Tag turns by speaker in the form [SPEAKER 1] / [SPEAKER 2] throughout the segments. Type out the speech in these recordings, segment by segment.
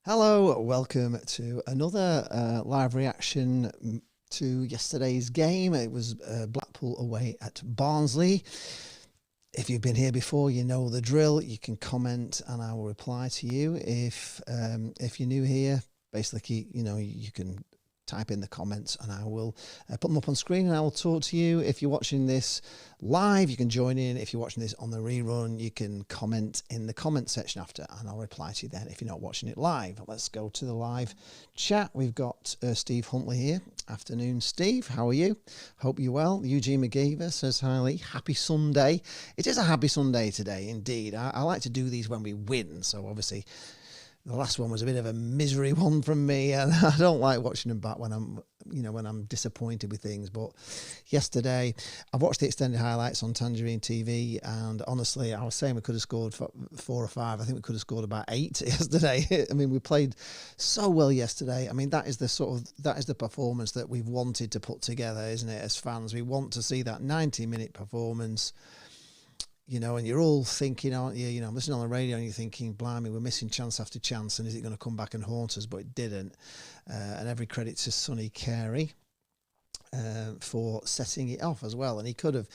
[SPEAKER 1] Hello, welcome to another live reaction to yesterday's game. It was Blackpool away at Barnsley. If you've been here before, you know the drill. You can comment and I will reply to you. If you're new here, basically, you can type in the comments and I will put them up on screen and I will talk to you. If you're watching this live, you can join in. If you're watching this on the rerun, you can comment in the comment section after and I'll reply to you then if you're not watching it live. Let's go to the live chat. We've got Steve Huntley here. Afternoon, Steve. How are you? Hope you're well. Eugene McGeever says hi, Lee. Happy Sunday. It is a happy Sunday today, indeed. I like to do these when we win, so obviously the last one was a bit of a misery one from me, and I don't like watching them back when I'm disappointed with things. But yesterday, I've watched the extended highlights on Tangerine TV, and honestly, I was saying we could have scored 4 or 5. I think we could have scored about 8 yesterday. I mean, we played so well yesterday. I mean, that is the performance that we've wanted to put together, isn't it? As fans, we want to see that 90-minute performance. And you're all thinking, aren't you? I'm listening on the radio and you're thinking, blimey, we're missing chance after chance, and is it going to come back and haunt us? But it didn't. And every credit to Sonny Carey for setting it off as well. And he could have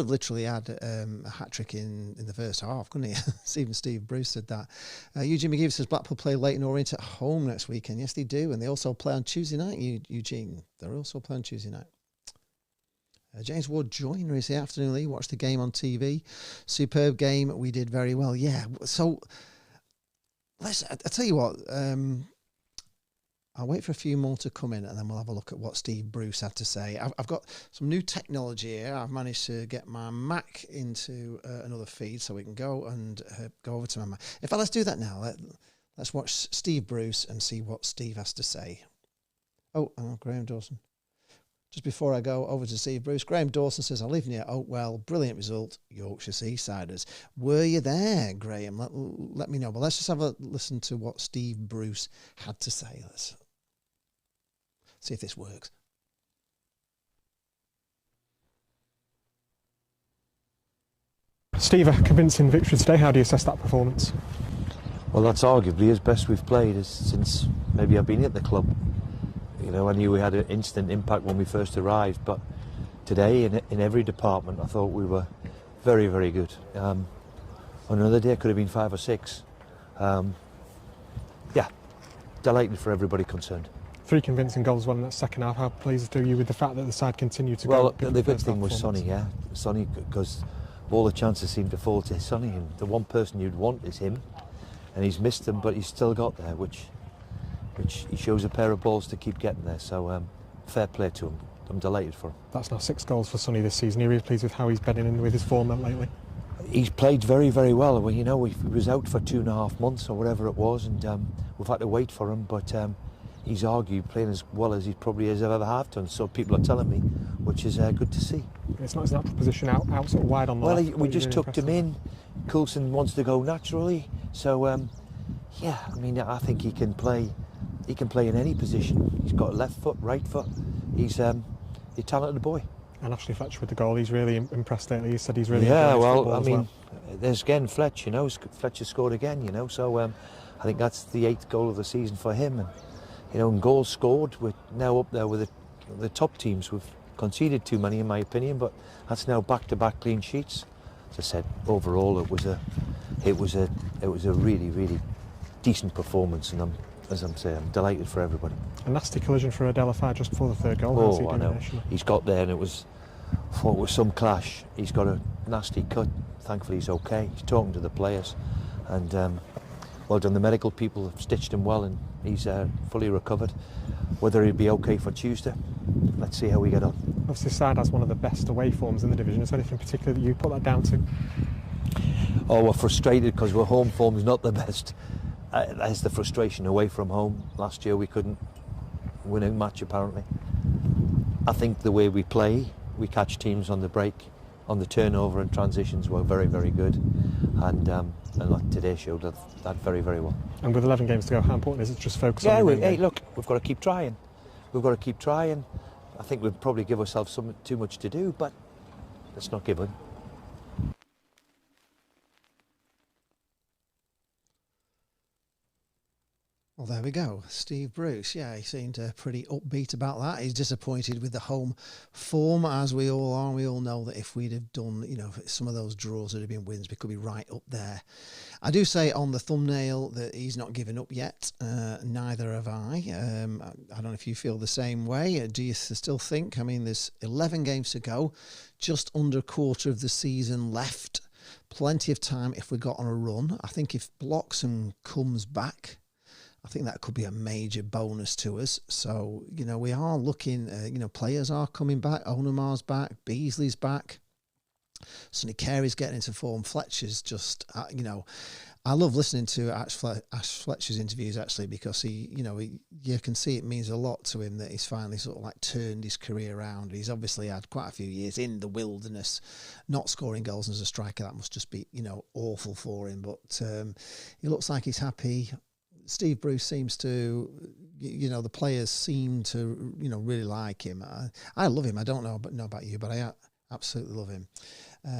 [SPEAKER 1] literally had a hat trick in the first half, couldn't he? Even Steve Bruce said that. Eugene McGeever says Blackpool play Leyton Orient at home next weekend. Yes, they do, and they also play on Tuesday night. Eugene, they're also playing Tuesday night. James Ward Joyner is here. Afternoon, Lee. Watched the game on TV. Superb game. We did very well. Yeah. So I tell you what. I'll wait for a few more to come in, and then we'll have a look at what Steve Bruce had to say. I've got some new technology here. I've managed to get my Mac into another feed, so we can go and go over to my Mac. In fact, let's do that now. Let's watch Steve Bruce and see what Steve has to say. Oh, Graham Dawson. Just before I go over to Steve Bruce, Graham Dawson says, I live near Oakwell. Brilliant result, Yorkshire Seasiders. Were you there, Graham? Let me know. But let's just have a listen to what Steve Bruce had to say. Let's see if this works.
[SPEAKER 2] Steve, a convincing victory today. How do you assess that performance?
[SPEAKER 3] Well, that's arguably as best we've played since maybe I've been at the club. I knew we had an instant impact when we first arrived, but today in every department I thought we were very, very good. On another day it could have been 5 or 6. Yeah, delighted for everybody concerned.
[SPEAKER 2] 3 convincing goals, one in that second half. How pleased are you with the fact that the side continued to go?
[SPEAKER 3] Well, the good thing was Sonny, yeah. Sonny, because all the chances seemed to fall to Sonny, and the one person you'd want is him, and he's missed them, but he's still got there, which he shows a pair of balls to keep getting there. So fair play to him. I'm delighted for him. That's
[SPEAKER 2] now 6 goals for Sonny this season. Are you really pleased with how he's bedding in with his form lately?
[SPEAKER 3] He's played very, very well. Well, he was out for 2.5 months or whatever it was, and we've had to wait for him. But he's argued playing as well as he probably has ever have done. So people are telling me, which is good to see.
[SPEAKER 2] It's not his natural position out sort of wide on the left.
[SPEAKER 3] Well, we just tucked him in. Coulson wants to go naturally. So yeah, I mean, I think he can play. He can play in any position. He's got a left foot, right foot. He's a talented boy. And Ashley Fletcher with the goal, he's really impressed lately. He said he's really there's again Fletch, Fletcher scored again, so I think that's the 8th goal of the season for him. And and goals scored, we're now up there with the top teams. We've conceded too many in my opinion, but that's now back-to-back clean sheets. As I said, overall it was a really, really decent performance, and as I'm saying, I'm delighted for everybody.
[SPEAKER 2] A nasty collision for Adelafai just before the 3rd goal.
[SPEAKER 3] Oh, I know. He's got there, and it was some clash. He's got a nasty cut. Thankfully, he's okay. He's talking to the players, and well done. The medical people have stitched him well, and he's fully recovered. Whether he'll be okay for Tuesday, let's see how we get on.
[SPEAKER 2] Obviously, the side has one of the best away forms in the division. Is there anything particular that you put that down to?
[SPEAKER 3] Oh, we're frustrated because our home form is not the best. That's the frustration away from home. Last year we couldn't win a match apparently. I think the way we play, we catch teams on the break, on the turnover and transitions were very, very good. And like today showed that very, very well.
[SPEAKER 2] And with 11 games to go, how important is it to just focus on the
[SPEAKER 3] hey, look, we've got to keep trying. We've got to keep trying. I think we'd probably give ourselves too much to do, but let's not give up.
[SPEAKER 1] Well, there we go. Steve Bruce. Yeah, he seemed pretty upbeat about that. He's disappointed with the home form, as we all are. We all know that if we'd have done, some of those draws that have been wins, we could be right up there. I do say on the thumbnail that he's not given up yet. Neither have I. I don't know if you feel the same way. Do you still think? I mean, there's 11 games to go, just under a quarter of the season left. Plenty of time if we got on a run. I think if Bloxham comes back, I think that could be a major bonus to us. So, we are looking, players are coming back. Onomar's back. Beasley's back. Sonny Carey's getting into form. Fletcher's just, I love listening to Ash Fletcher's interviews, actually, because you can see it means a lot to him that he's finally sort of like turned his career around. He's obviously had quite a few years in the wilderness, not scoring goals as a striker. That must just be, awful for him. But he looks like he's happy. Steve Bruce seems to, the players seem to, really like him. I love him. I don't know about you, but I absolutely love him.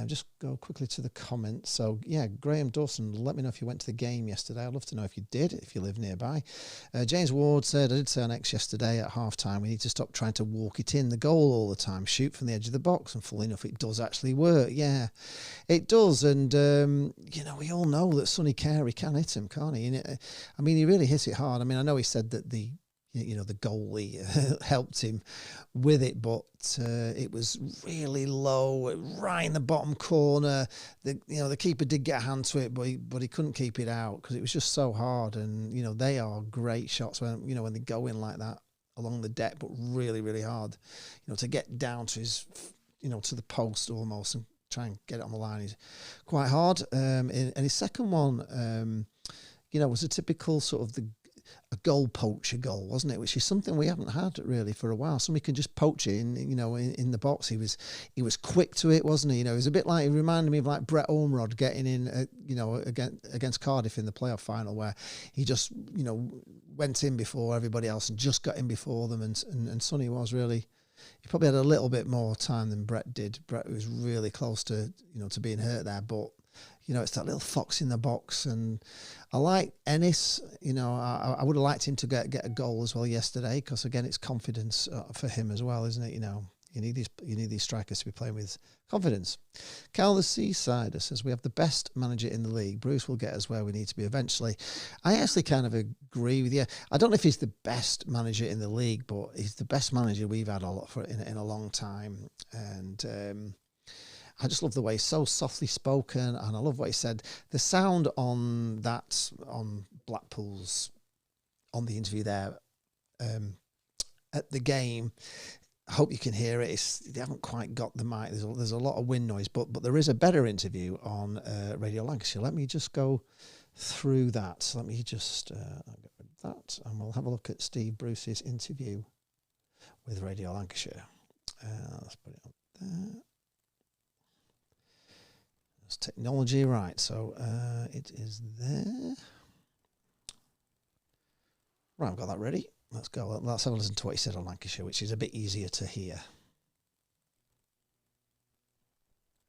[SPEAKER 1] Just go quickly to the comments. So, yeah, Graham Dawson, let me know if you went to the game yesterday. I'd love to know if you did, if you live nearby. James Ward said, I did say on X yesterday at half-time, we need to stop trying to walk it in the goal all the time. Shoot from the edge of the box, and full enough, it does actually work. Yeah, it does. And, we all know that Sonny Carey can hit him, can't he? And he really hit it hard. I know he said that the goalie helped him with it, but it was really low, right in the bottom corner. The keeper did get a hand to it, but he couldn't keep it out because it was just so hard. And they are great shots when they go in like that along the deck, but really, really hard. To get down to his, to the post almost and try and get it on the line is quite hard. And his second one, was a typical sort of a goal poacher goal, wasn't it? Which is something we haven't had really for a while. Somebody can just poach it in the box. He was quick to it, wasn't he? It was a bit like, it reminded me of like Brett Ormerod getting in, against Cardiff in the playoff final, where he just, went in before everybody else and just got in before them. And Sonny was really, he probably had a little bit more time than Brett did. Brett was really close to, to being hurt there, but it's that little fox in the box. And I like Ennis. I would have liked him to get a goal as well yesterday, because again, it's confidence for him as well, isn't it? You need these strikers to be playing with confidence. Cal the Seasider says, we have the best manager in the league. Bruce will get us where we need to be eventually. I actually kind of agree with you. I don't know if he's the best manager in the league, but he's the best manager we've had in a long time. And I just love the way he's so softly spoken, and I love what he said. The sound on Blackpool's, on the interview there at the game, I hope you can hear it. They haven't quite got the mic. There's a lot of wind noise, but there is a better interview on Radio Lancashire. Let me just go through that. Let me just get rid of that, and we'll have a look at Steve Bruce's interview with Radio Lancashire. Let's put it up there. It's technology, right? So it is there. Right, I've got that ready. Let's go. Let's have a listen to what he said on Lancashire, which is a bit easier to hear.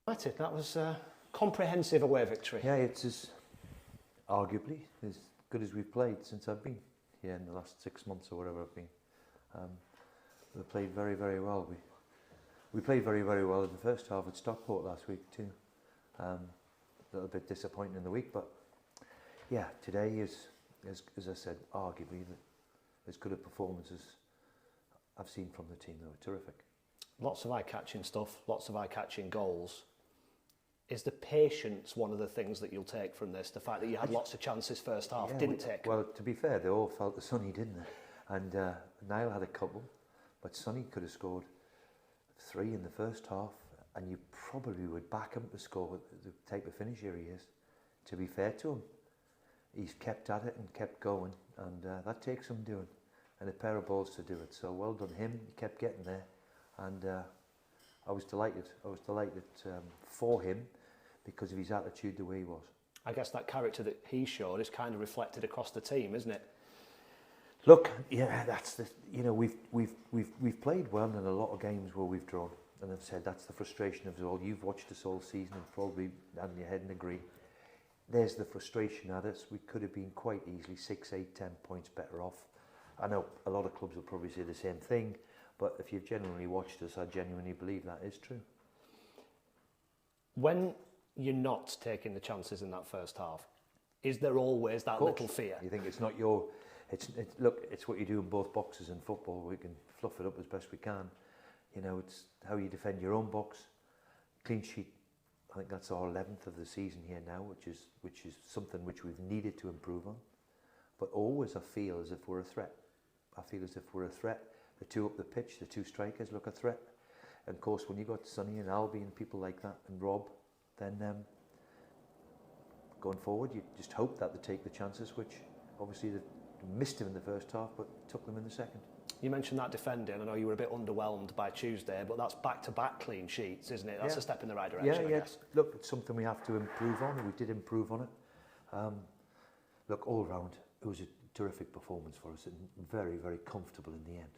[SPEAKER 4] That was a comprehensive away victory.
[SPEAKER 3] Yeah, it's arguably as good as we've played since I've been here in the last 6 months or whatever I've been. We played very, very well. We played very, very well in the first half at Stockport last week too. A little bit disappointing in the week, but yeah, today is, as I said, arguably as good a performance as I've seen from the team. They were terrific.
[SPEAKER 4] Lots of eye-catching stuff, lots of eye-catching goals. Is the patience one of the things that you'll take from this? The fact that you had lots of chances first half, didn't take?
[SPEAKER 3] Well, to be fair, they all felt the Sonny, didn't they? And Niall had a couple, but Sonny could have scored 3 in the first half, and you probably would back him to score with the type of finisher he is. To be fair to him, he's kept at it and kept going, and that takes some doing, and a pair of balls to do it. So well done him. He kept getting there, and I was delighted. I was delighted for him because of his attitude, the way he was.
[SPEAKER 4] I guess that character that he showed is kind of reflected across the team, isn't it?
[SPEAKER 3] Look, yeah, that's the. We've played well in a lot of games where we've drawn. And I've said that's the frustration of it all. You've watched us all season and probably had in your head and agree. there's the frustration at us. We could have been quite easily 6, 8, 10 points better off. I know a lot of clubs will probably say the same thing, but if you've genuinely watched us, I genuinely believe that is true.
[SPEAKER 4] When you're not taking the chances in that first half, is there always that little fear?
[SPEAKER 3] You think it's not your... Look, it's what you do in both boxes in football. We can fluff it up as best we can. You know, it's how you defend your own box. Clean sheet, I think that's our 11th of the season here now, which is something which we've needed to improve on. But always I feel as if we're a threat. I feel as if we're a threat. The two up the pitch, the two strikers look a threat. And of course, when you got Sonny and Albie and people like that and Rob, then going forward, you just hope that they take the chances, which obviously they missed them in the first half, but took them in the second.
[SPEAKER 4] You mentioned that defending. I know you were a bit underwhelmed by Tuesday, but that's back-to-back clean sheets, isn't it? That's a step in the right direction, I guess.
[SPEAKER 3] Look, it's something we have to improve on, and we did improve on it. Look, all round, it was a terrific performance for us and very, very comfortable in the end.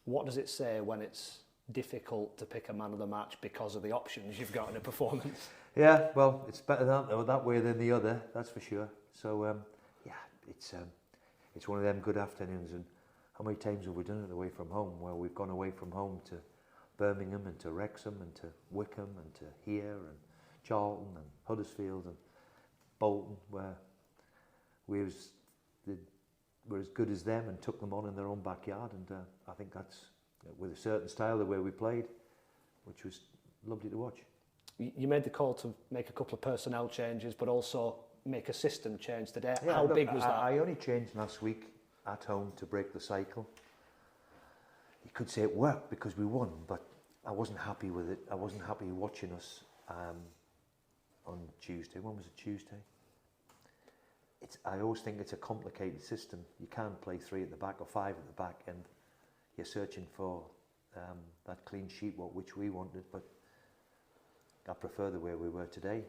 [SPEAKER 3] What
[SPEAKER 4] does it say when it's difficult to pick a man of the match because of the options you've got in a performance?
[SPEAKER 3] Yeah, well, it's better that way than the other, that's for sure. So, it's one of them good afternoons. And how many times have we done it away from home? Well, we've gone away from home to Birmingham and to Wrexham and to Wickham and to here and Charlton and Huddersfield and Bolton, where we're as good as them and took them on in their own backyard. And I think that's with a certain style the way we played, which was lovely to watch.
[SPEAKER 4] You made the call to make a couple of personnel changes, but also make a system change today.
[SPEAKER 3] Yeah,
[SPEAKER 4] How big was that?
[SPEAKER 3] I only changed last week at home to break the cycle. You could say it worked because we won, but I wasn't happy with it. I wasn't happy watching us on Tuesday. When was it, Tuesday? I always think it's a complicated system. You can't play 3 at the back or 5 at the back, and you're searching for that clean sheet, which we wanted, but I prefer the way we were today.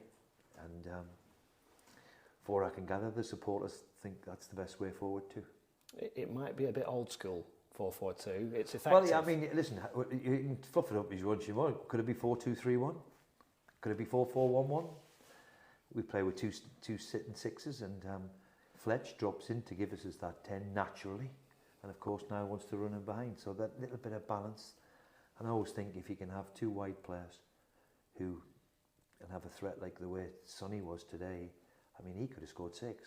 [SPEAKER 3] And for I can gather, the supporters think that's the best way forward too.
[SPEAKER 4] It might be a bit old school, 4-4-2. It's effective.
[SPEAKER 3] Well, I mean, listen, you can fluff it up as much as you want. Could it be 4-2-3-1? Could it be 4-4-1-1? We play with two sitting sixes, and Fletch drops in to give us that 10 naturally, and of course now wants to run in behind. So that little bit of balance. And I always think if you can have 2 wide players who can have a threat like the way Sonny was today, I mean, he could have scored 6,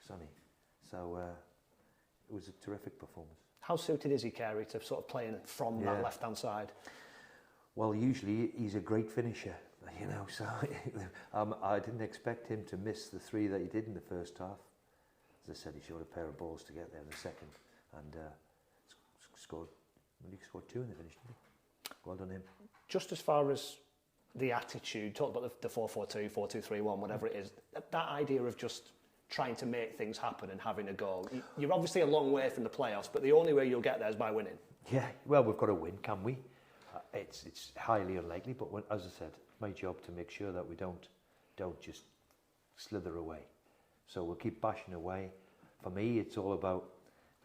[SPEAKER 3] Sonny. So it was a terrific performance.
[SPEAKER 4] How suited is he, Carey, to sort of playing from that left-hand side?
[SPEAKER 3] Well, usually he's a great finisher, you know, so I didn't expect him to miss the 3 that he did in the first half. As I said, he showed a pair of balls to get there in the second, and scored 2 in the finish, didn't he? Well done him.
[SPEAKER 4] Just as far as the attitude, talk about the 4-4-2, 4-2-3-1, whatever it is, that idea of just trying to make things happen and having a go. You're obviously a long way from the playoffs, but the only way you'll get there is by winning.
[SPEAKER 3] Yeah, well, we've got to win, can we? It's highly unlikely, but as I said, my job to make sure that we don't just slither away. So we'll keep bashing away. For me, it's all about,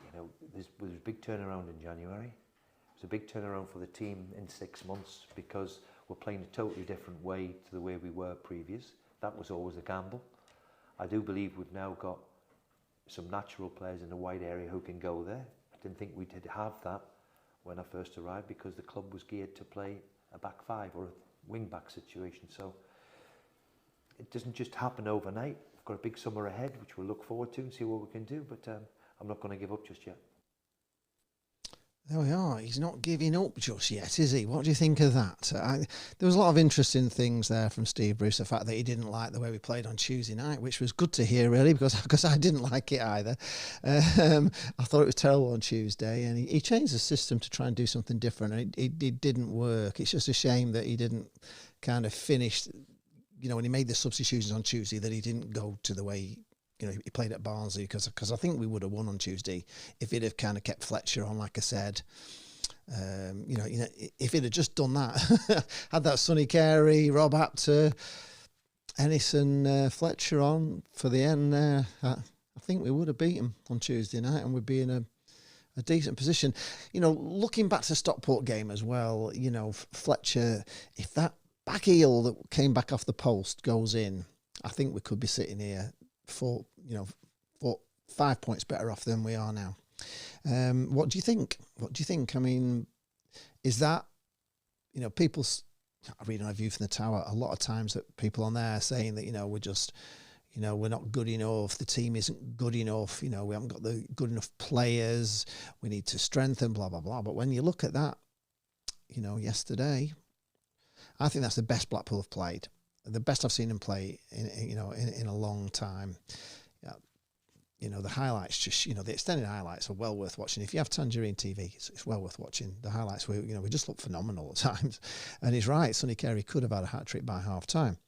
[SPEAKER 3] you know, there's a big turnaround in January. It's a big turnaround for the team in 6 months because we're playing a totally different way to the way we were previous. That was always a gamble. I do believe we've now got some natural players in the wide area who can go there. I didn't think we did have that when I first arrived because the club was geared to play a back 5 or a wing back situation. So it doesn't just happen overnight. We've got a big summer ahead, which we'll look forward to and see what we can do. But I'm not going to give up just yet.
[SPEAKER 1] There we are. He's not giving up just yet, is he? What do you think of that? There was a lot of interesting things there from Steve Bruce. The fact that he didn't like the way we played on Tuesday night, which was good to hear, really, because I didn't like it either. I thought it was terrible on Tuesday, and he changed the system to try and do something different, and it didn't work. It's just a shame that he didn't kind of finish, you know, when he made the substitutions on Tuesday, that he didn't go to the way, you know, he played at Barnsley, because I think we would have won on Tuesday if he'd have kind of kept Fletcher on, like I said. You know, if he'd have just done that, had that Sonny Carey, Rob Apter, Ennis and Fletcher on for the end there, I think we would have beat him on Tuesday night and we'd be in a decent position. You know, looking back to the Stockport game as well, you know, Fletcher, if that back heel that came back off the post goes in, I think we could be sitting here 5 points better off than we are now. What do you think? What do you think? I mean, is that, people, I read on A View from the Tower a lot of times that people on there are saying that, we're just, we're not good enough. The team isn't good enough. We haven't got the good enough players. We need to strengthen, blah, blah, blah. But when you look at that, yesterday, I think that's the best Blackpool have played. The best I've seen them play in a long time. The highlights the extended highlights are well worth watching. If you have Tangerine TV, it's well worth watching. The highlights, we just look phenomenal at times. And he's right, Sonny Carey could have had a hat-trick by half-time.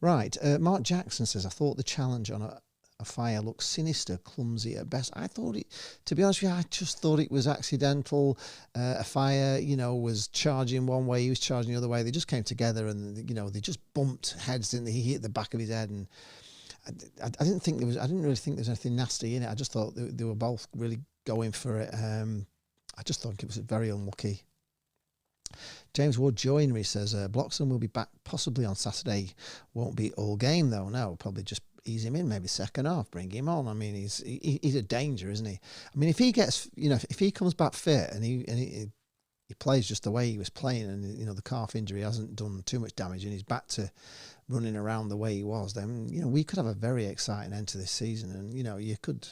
[SPEAKER 1] Right, Mark Jackson says, I thought the challenge on a fire looked sinister, clumsy at best. I thought it, to be honest with you, I just thought it was accidental. A fire, was charging one way, he was charging the other way. They just came together and, they just bumped heads, didn't they? He hit the back of his head, and I didn't really think there was anything nasty in it. I just thought they were both really going for it. I just thought it was very unlucky. James Ward Joinery says, Bloxham will be back possibly on Saturday. Won't be all game though. No, probably just ease him in, maybe second half, bring him on. I mean, he's a danger, isn't he? I mean, if he gets, if he comes back fit and he plays just the way he was playing, and the calf injury hasn't done too much damage, and he's back to running around the way he was, then we could have a very exciting end to this season. And you could,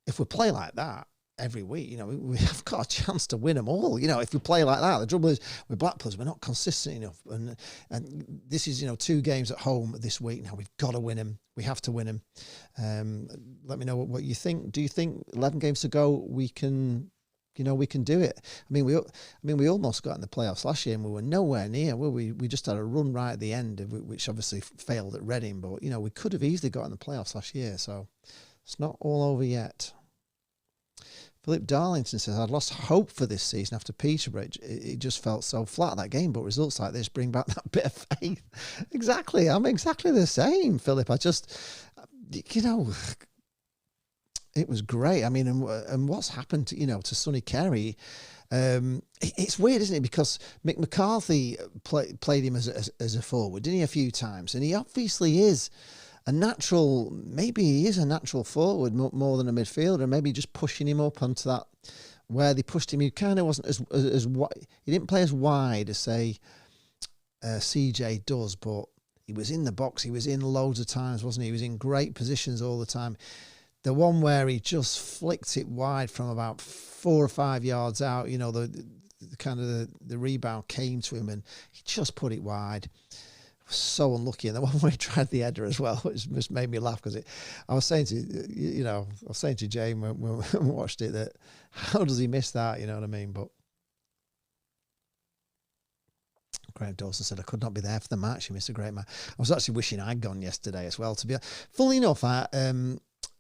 [SPEAKER 1] if we play like that every week, we have got a chance to win them all. If we play like that, the trouble is with Blackpool, we're not consistent enough, and this is 2 games at home this week now. We've got to win them. We have to win them. Let me know what you think. Do you think 11 games to go we can? We can do it. I mean, we almost got in the playoffs last year, and we were nowhere near. Well, we just had a run right at the end, which obviously failed at Reading. But we could have easily got in the playoffs last year, so it's not all over yet. Philip Darlington says, I'd lost hope for this season after Peterborough. It just felt so flat, that game, but results like this bring back that bit of faith. Exactly. I'm exactly the same, Philip. I just, it was great. I mean, and what's happened to Sonny Carey? It's weird, isn't it? Because Mick McCarthy played him as a forward, didn't he, a few times? And he obviously is a natural. Maybe he is a natural forward more than a midfielder. Maybe just pushing him up onto that where they pushed him. He kind of wasn't as wide. He didn't play as wide as say CJ does, but he was in the box. He was in loads of times, wasn't he? He was in great positions all the time. The one where he just flicked it wide from about 4 or 5 yards out, the rebound came to him and he just put it wide. So unlucky. And the one where he tried the header as well, which just made me laugh, because I was saying to Jane when we watched it, that how does he miss that? You know what I mean? But Graham Dawson said, I could not be there for the match. He missed a great match. I was actually wishing I'd gone yesterday as well, to be fully enough.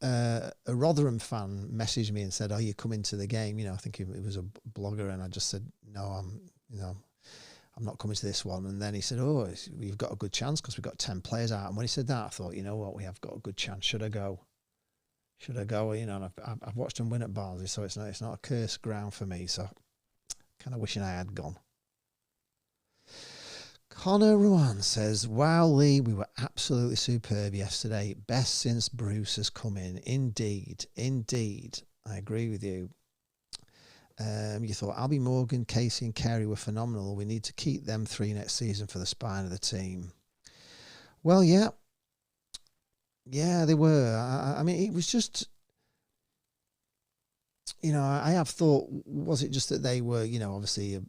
[SPEAKER 1] A Rotherham fan messaged me and said, "Are you coming to the game?" I think it was a blogger, and I just said, "No, I'm not coming to this one." And then he said, "Oh, we've got a good chance because we've got 10 players out." And when he said that, I thought, you know what, we have got a good chance. Should I go? And I've watched them win at Barnsley, so it's not a cursed ground for me. So, kind of wishing I had gone. Connor Ruan says, wow, Lee, we were absolutely superb yesterday. Best since Bruce has come in. Indeed. I agree with you. You thought Albie Morgan, Casey and Carey were phenomenal. We need to keep them 3 next season for the spine of the team. Well, yeah. Yeah, they were. I mean, it was just, I have thought, was it just that they were, obviously a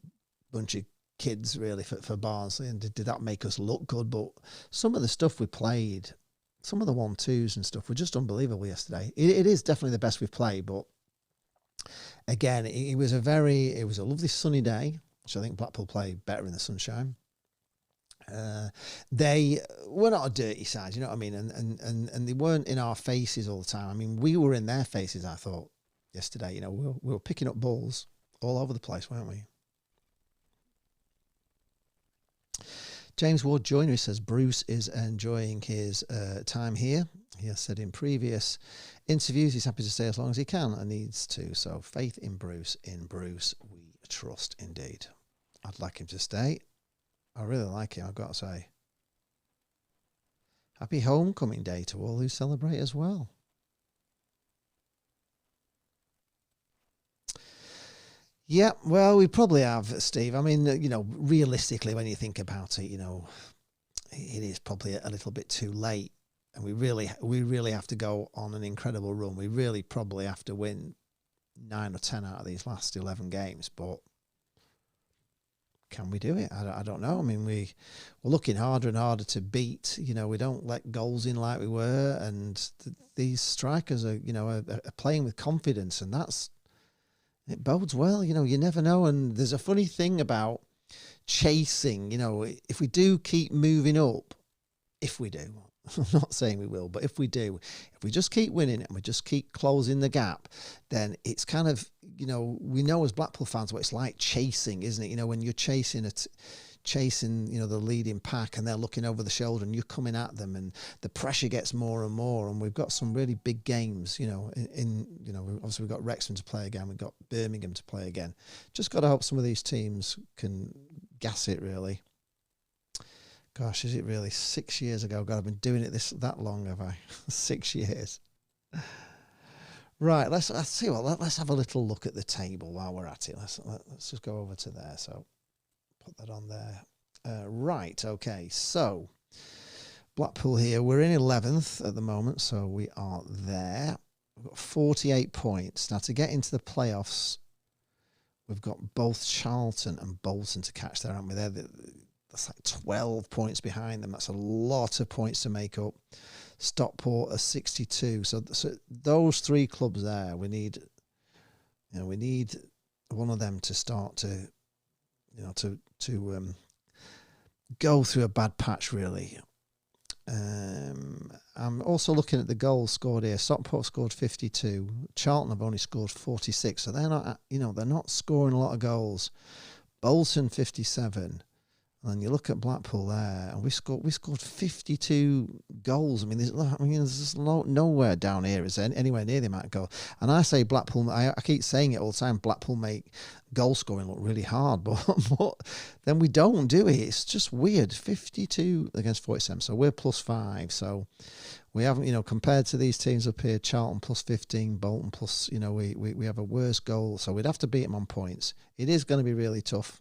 [SPEAKER 1] bunch of kids really for Barnsley, and did that make us look good? But some of the stuff we played, some of the 1-2s and stuff were just unbelievable yesterday. It is definitely the best we've played, but again, it was a lovely sunny day, which I think Blackpool played better in the sunshine. They were not a dirty side, you know what I mean, and they weren't in our faces all the time. I mean, we were in their faces, I thought, yesterday. We were picking up balls all over the place, weren't we? James Ward Joinery says Bruce is enjoying his time here. He has said in previous interviews he's happy to stay as long as he can and needs to. So faith in Bruce. In Bruce we trust indeed. I'd like him to stay. I really like him, I've got to say. Happy homecoming day to all who celebrate as well. Yeah, well, we probably have, Steve. I mean, realistically, when you think about it, it is probably a little bit too late. And we really have to go on an incredible run. We really probably have to win 9 or 10 out of these last 11 games. But can we do it? I don't know. I mean, we're looking harder and harder to beat. We don't let goals in like we were. And these strikers are playing with confidence. And it bodes well. You never know. And there's a funny thing about chasing. If we do keep moving up, if we do, I'm not saying we will, but if we do, if we just keep winning and we just keep closing the gap, then it's kind of, we know as Blackpool fans what it's like chasing, isn't it? When you're chasing the leading pack and they're looking over the shoulder and you're coming at them and the pressure gets more and more. And we've got some really big games, obviously we've got Wrexham to play again. We've got Birmingham to play again. Just got to hope some of these teams can gas it, really. Gosh, is it really 6 years ago? God, I've been doing it that long, have I? 6 years. Right, let's see what. Let's have a little look at the table while we're at it. Let's just go over to there. So put that on there. Right, okay. So Blackpool here. We're in 11th at the moment, so we are there. We've got 48 points. Now to get into the playoffs, we've got both Charlton and Bolton to catch there, aren't we? That's like 12 points behind them. That's a lot of points to make up. Stockport are 62. So those three clubs there, we need one of them to start to go through a bad patch, really. I'm also looking at the goals scored here. Stockport scored 52. Charlton have only scored 46. So they're not scoring a lot of goals. Bolton 57. And you look at Blackpool there, and we scored 52 goals. I mean, there's just nowhere down here is anywhere near the amount of goals. And I say Blackpool, I keep saying it all the time, Blackpool make goal scoring look really hard, but then we don't do it. It's just weird. 52 against 47, so we're +5. So we haven't, compared to these teams up here, Charlton +15, Bolton plus, we have a worse goal. So we'd have to beat them on points. It is going to be really tough.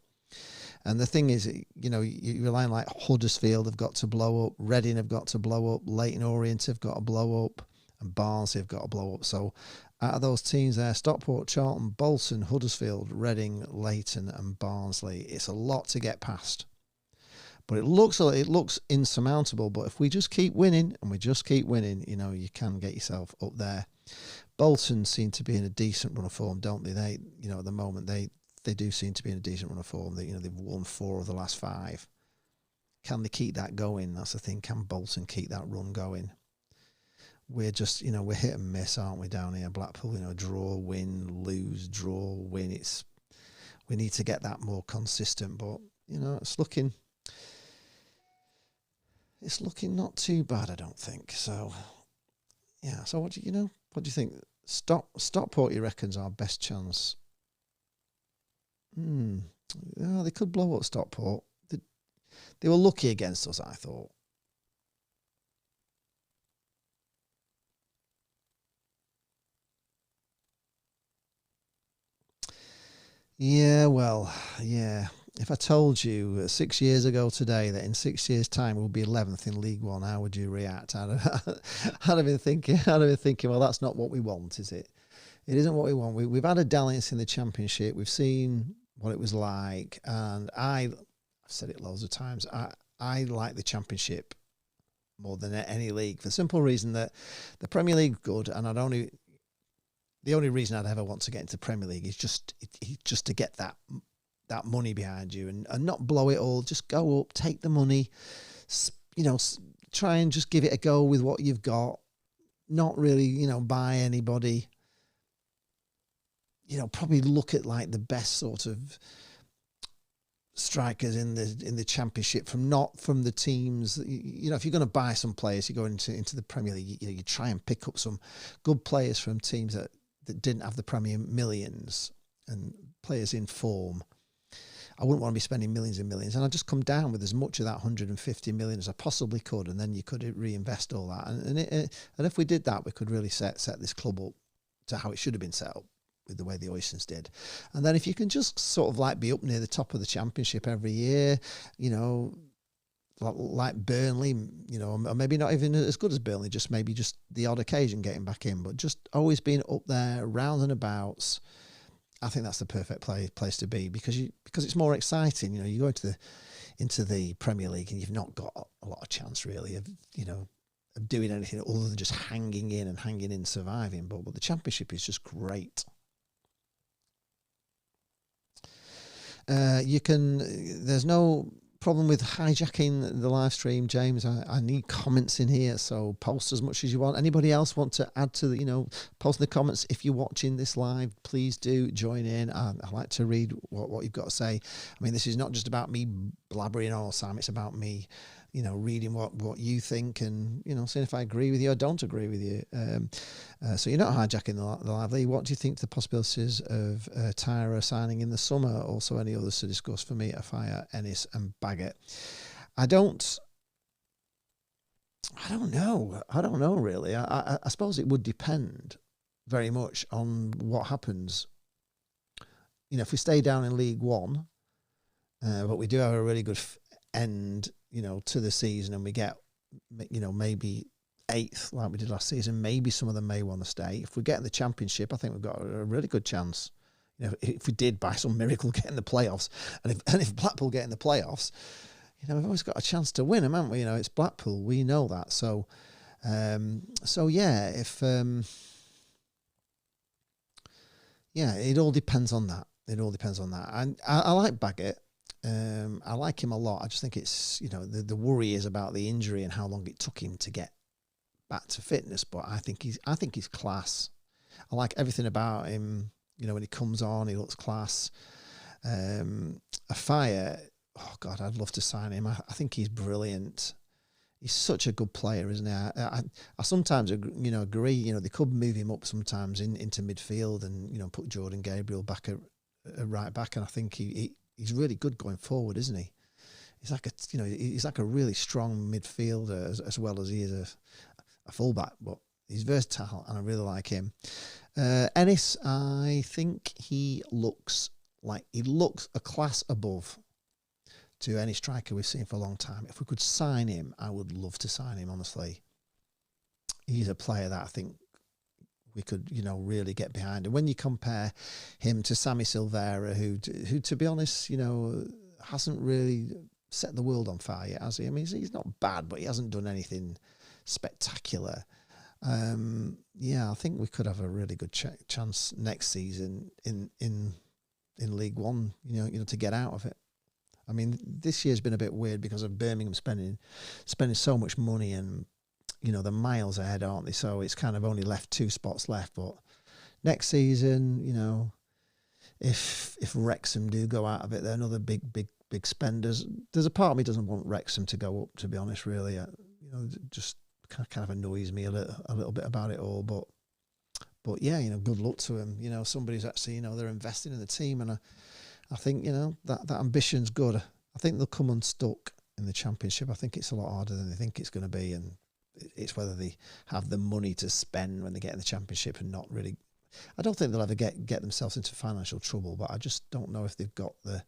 [SPEAKER 1] And the thing is, you're relying like Huddersfield have got to blow up, Reading have got to blow up, Leyton Orient have got to blow up, and Barnsley have got to blow up. So out of those teams there, Stockport, Charlton, Bolton, Huddersfield, Reading, Leyton and Barnsley, it's a lot to get past. But it looks insurmountable. But if we just keep winning and we just keep winning, you can get yourself up there. Bolton seem to be in a decent run of form, don't they? They, at the moment, they do seem to be in a decent run of form. They've won 4 of the last 5. Can they keep that going? That's the thing. Can Bolton keep that run going? We're just, we're hit and miss, aren't we, down here? Blackpool, draw, win, lose, draw, win. We need to get that more consistent. But, it's looking not too bad, I don't think. So, yeah. So what do you think? Stockport, you reckon's our best chance? Yeah, they could blow up Stockport. They were lucky against us, I thought. Yeah, well, yeah. If I told you 6 years ago today that in 6 years' time we'll be 11th in League One, how would you react? I'd have been thinking, well, that's not what we want, is it? It isn't what we want. We've had a dalliance in the Championship. We've seen what it was like, and I've said it loads of times. I like the Championship more than any league for the simple reason that the Premier League's good, and the only reason I'd ever want to get into the Premier League is just to get that money behind you and not blow it all. Just go up, take the money, try and just give it a go with what you've got. Not really, buy anybody. Probably look at like the best sort of strikers in the Championship from the teams. If you're going to buy some players, you go into the Premier League. You try and pick up some good players from teams that didn't have the Premier millions and players in form. I wouldn't want to be spending millions and millions, and I'd just come down with as much of that 150 million as I possibly could, and then you could reinvest all that. And if we did that, we could really set this club up to how it should have been set up, with the way the Oysters did. And then if you can just sort of like be up near the top of the Championship every year, you know, like Burnley, you know, or maybe not even as good as Burnley, just maybe just the odd occasion getting back in, but just always being up there, round and abouts. I think that's the perfect place to be, because it's more exciting. You know, you go into the Premier League and you've not got a lot of chance really of, you know, of doing anything other than just hanging in, surviving. But the Championship is just great. There's no problem with hijacking the live stream, James. I need comments in here, so post as much as you want. Anybody else want to add to the, you know, post in the comments. If you're watching this live, please do join in. I like to read what you've got to say. I mean, this is not just about me blabbering all the time. It's about me, you know, reading what you think, and, you know, seeing if I agree with you or don't agree with you. So you're not hijacking the live league. What do you think the possibilities of Tyra signing in the summer? Also, any others to discuss for me? Afire, Ennis, and Baggett. I don't know really. I suppose it would depend very much on what happens. You know, if we stay down in League One, but we do have a really good end, you know, to the season, and we get, you know, maybe 8th like we did last season, maybe some of them may want to stay. If we get in the Championship, I think we've got a really good chance. You know, if we did by some miracle get in the playoffs, and if Blackpool get in the playoffs, you know, we've always got a chance to win them, haven't we? You know, it's Blackpool, we know that. So yeah, it all depends on that. It all depends on that. And I like Baggett. I like him a lot. I just think it's, you know, the worry is about the injury and how long it took him to get back to fitness. But I think he's class. I like everything about him. You know, when he comes on, he looks class. Afire, oh God, I'd love to sign him. I think he's brilliant. He's such a good player, isn't he? I sometimes, you know, agree. You know, they could move him up sometimes into midfield and, you know, put Jordan Gabriel back at right back. And I think he's really good going forward, isn't he? He's like he's like a really strong midfielder as well as he is a fullback. But he's versatile, and I really like him. Ennis, I think he looks a class above to any striker we've seen for a long time. If we could sign him, I would love to sign him, honestly. He's a player that I think we could, you know, really get behind. And when you compare him to Sammy Silvera, who to be honest, you know, hasn't really set the world on fire yet, has he? I mean, he's not bad, but he hasn't done anything spectacular. Yeah, I think we could have a really good chance next season in League One, you know, to get out of it. I mean, this year's been a bit weird because of Birmingham spending so much money, and, you know, they're miles ahead, aren't they? So it's kind of only left 2 spots left. But next season, you know, if Wrexham do go out of it, they're another big spenders. There's a part of me doesn't want Wrexham to go up, to be honest, really. You know, just kind of annoys me a little bit about it all. But yeah, you know, good luck to him. You know, somebody's actually, you know, they're investing in the team, and I think, you know, that ambition's good. I think they'll come unstuck in the Championship. I think it's a lot harder than they think it's going to be, and it's whether they have the money to spend when they get in the Championship and not really. I don't think they'll ever get themselves into financial trouble, but I just don't know if they've got the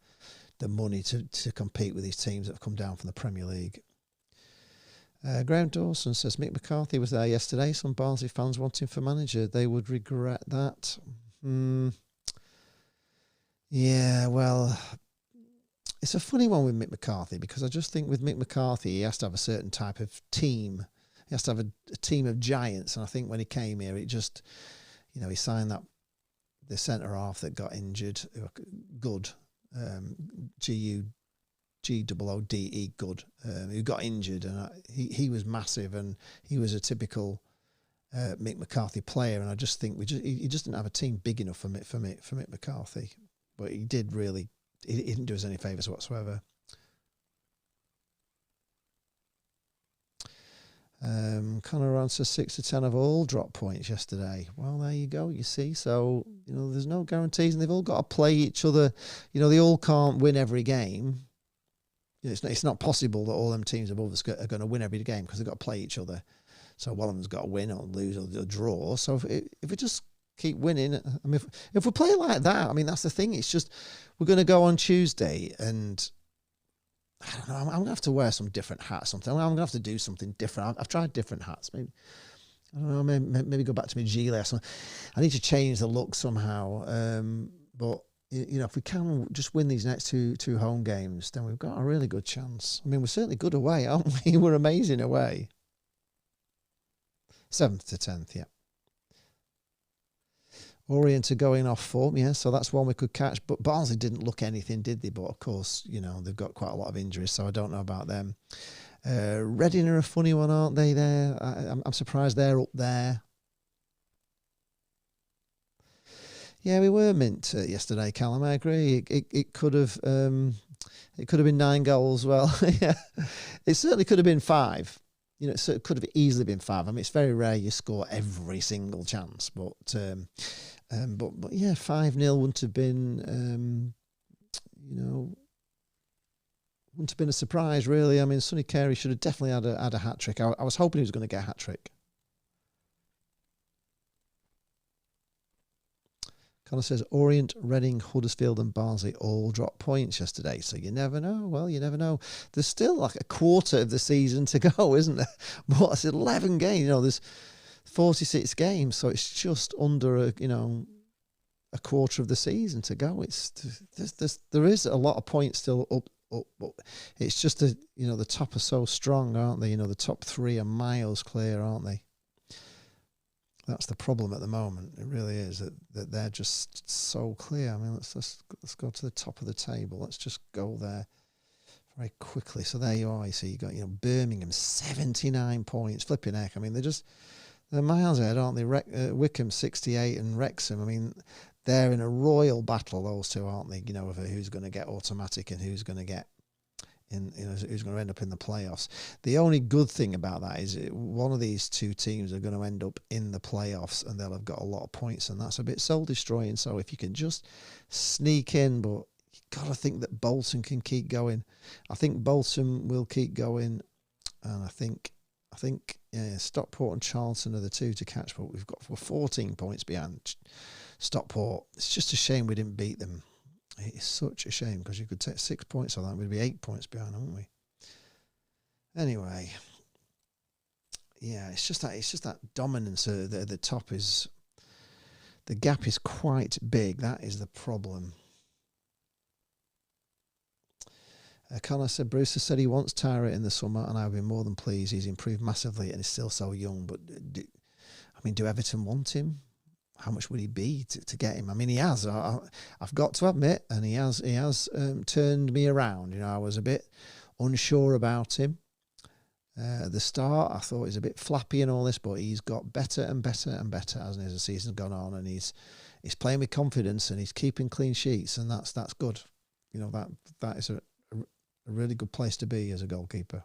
[SPEAKER 1] money to compete with these teams that have come down from the Premier League. Graham Dawson says Mick McCarthy was there yesterday. Some Barnsley fans want him for manager. They would regret that. Yeah, well, it's a funny one with Mick McCarthy, because I just think with Mick McCarthy, he has to have a certain type of team. He has to have a team of giants. And I think when he came here, it just, you know, he signed the centre-half that got injured, Good, G-O-O-D-E, Good, who got injured. And he was massive, and he was a typical Mick McCarthy player. And I just think he just didn't have a team big enough for Mick McCarthy. But he didn't do us any favours whatsoever. Connor answers 6 to 10 of all drop points yesterday. Well, there you go. You see, so there's no guarantees, and they've all got to play each other. They all can't win every game. It's not possible that all them teams above us are going to win every game because they've got to play each other. So one of them's got to win or lose or draw. So if we just keep winning, I mean, if we play like that, I mean, that's the thing. It's just we're going to go on Tuesday, and I don't know. I'm going to have to wear some different hats. Something. I'm going to have to do something different. I've tried different hats. Maybe I don't know. Maybe go back to my gilet or something. I need to change the look somehow. But if we can just win these next two home games, then we've got a really good chance. I mean, we're certainly good away, aren't we? We're amazing away. 7th to 10th, yeah. Orient are going off form, yeah, so that's one we could catch. But Barnsley didn't look anything, did they? But of course, they've got quite a lot of injuries, so I don't know about them. Reading are a funny one, aren't they? There, I'm surprised they're up there. Yeah, we were mint yesterday, Callum. I agree. It could have been 9 goals. Well, yeah, it certainly could have been 5. So it could have easily been 5. I mean, it's very rare you score every single chance, but yeah, 5-0 wouldn't have been, wouldn't have been a surprise, really. I mean, Sonny Carey should have definitely had a hat trick. I was hoping he was going to get a hat trick. Connor says Orient, Reading, Huddersfield and Barnsley all dropped points yesterday. So you never know. Well, you never know. There's still like a quarter of the season to go, isn't there? But it's 11 games. There's 46 games. So it's just under a quarter of the season to go. There is a lot of points still up. But it's just the top are so strong, aren't they? The top 3 are miles clear, aren't they? That's the problem at the moment. It really is that they're just so clear. I mean, let's go to the top of the table. Let's just go there very quickly. So there you are. You see, you got Birmingham 79 points. Flipping heck. I mean, they're miles ahead, aren't they? Wickham 68 and Wrexham. I mean, they're in a royal battle. Those two, aren't they? Of who's going to get automatic and who's going to get who's going to end up in the playoffs. The only good thing about that is one of these two teams are going to end up in the playoffs and they'll have got a lot of points, and that's a bit soul destroying. So if you can just sneak in, but you've got to think that Bolton can keep going. I think Bolton will keep going, and I think Stockport and Charlton are the two to catch, but we're 14 points behind Stockport. It's just a shame we didn't beat them. It's such a shame because you could take 6 points on that. We'd be 8 points behind, wouldn't we? Anyway, yeah, it's just that dominance at the top is the gap is quite big. That is the problem. Connor said Brewster said he wants Tyra in the summer, and I've been more than pleased. He's improved massively and is still so young. But do Everton want him? How much would he be to get him? I mean, he has. I've got to admit, and he has turned me around. I was a bit unsure about him at the start. I thought he was a bit flappy and all this, but he's got better and better and better, hasn't he, as the season's gone on, and he's playing with confidence and he's keeping clean sheets, and that's good. That is a really good place to be as a goalkeeper.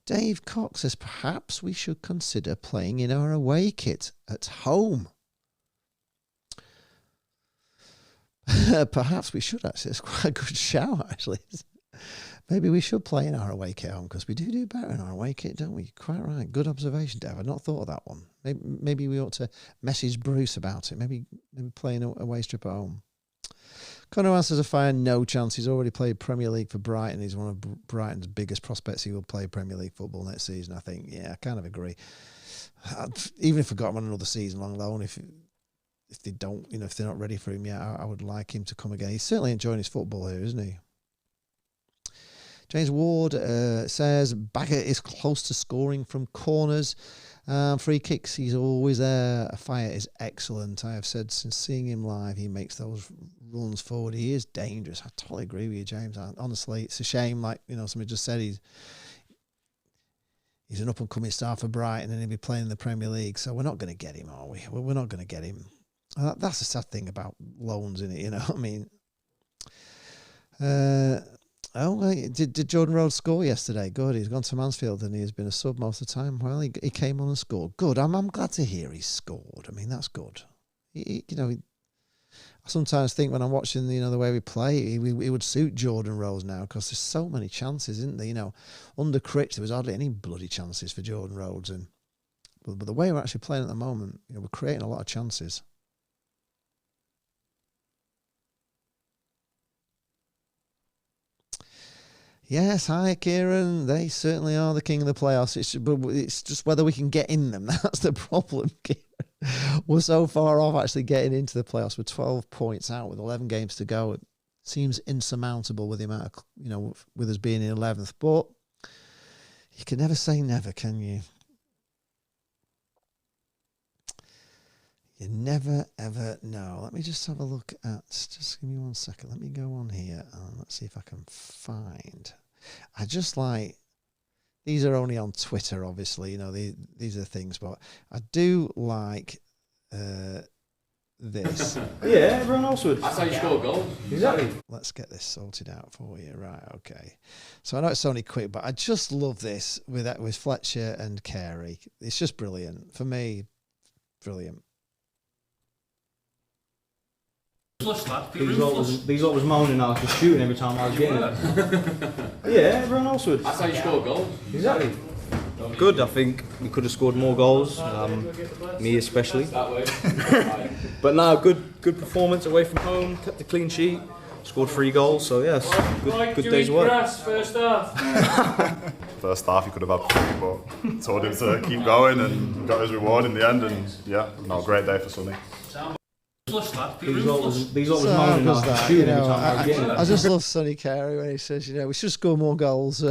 [SPEAKER 1] Dave Cox says, perhaps we should consider playing in our away kit at home. Perhaps we should, actually. It's quite a good shout, actually. Maybe we should play in our away kit at home, because we do better in our away kit, don't we? Quite right. Good observation, Dave. I've not thought of that one. Maybe we ought to message Bruce about it. Maybe playing a away strip at home. Connor answers a fire, no chance. He's already played Premier League for Brighton. He's one of Brighton's biggest prospects. He will play Premier League football next season, I think. Yeah, I kind of agree. Even if I got him on another season long loan, if they don't, if they're not ready for him yet, I would like him to come again. He's certainly enjoying his football here, isn't he? James Ward says Baggett is close to scoring from corners. Free kicks, he's always there. Fire is excellent. I have said since seeing him live, he makes those runs forward. He is dangerous. I totally agree with you, James. Honestly, it's a shame. Like somebody just said, he's an up and coming star for Brighton, and he'll be playing in the Premier League. So we're not going to get him, are we? We're not going to get him. That's the sad thing about loans, isn't it? You know what I mean? Oh, did Jordan Rhodes score yesterday? Good. He's gone to Mansfield and he has been a sub most of the time. Well, he came on and scored. Good. I'm glad to hear he's scored. I mean, that's good. I sometimes think when I'm watching, the way we play, it would suit Jordan Rhodes now because there's so many chances, isn't there? Under Critch, there was hardly any bloody chances for Jordan Rhodes. But the way we're actually playing at the moment, we're creating a lot of chances. Yes, hi, Kieran. They certainly are the king of the playoffs. It's just whether we can get in them. That's the problem, Kieran. We're so far off actually getting into the playoffs. We're 12 points out with 11 games to go. It seems insurmountable with the amount of, with us being in 11th. But you can never say never, can you? You never, ever know. Let me just have a look at, just give me 1 second. Let me go on here and let's see if I can find. I just like, these are only on Twitter, obviously, these are things, but I do like this.
[SPEAKER 5] Yeah, everyone else would.
[SPEAKER 6] That's how you score goals.
[SPEAKER 5] Exactly.
[SPEAKER 1] Let's get this sorted out for you. Right, okay. So I know it's only quick, but I just love this with Fletcher and Carey. It's just brilliant. For me, brilliant.
[SPEAKER 5] These lot was moaning I was just shooting every time I was getting it. Yeah, everyone else would.
[SPEAKER 6] That's how you score goals.
[SPEAKER 5] Exactly. Good, I think we could have scored more goals, me especially. But no, good performance away from home, kept a clean sheet, scored 3 goals, so yes, good day's work.
[SPEAKER 6] First half.
[SPEAKER 7] First half he could have had 3, but told him to keep going and got his reward in the end, and yeah, great day for Sonny.
[SPEAKER 5] These lot was moaning I was just shooting every time I was getting it.
[SPEAKER 1] I just love Sonny Carey when he says, we should score more goals,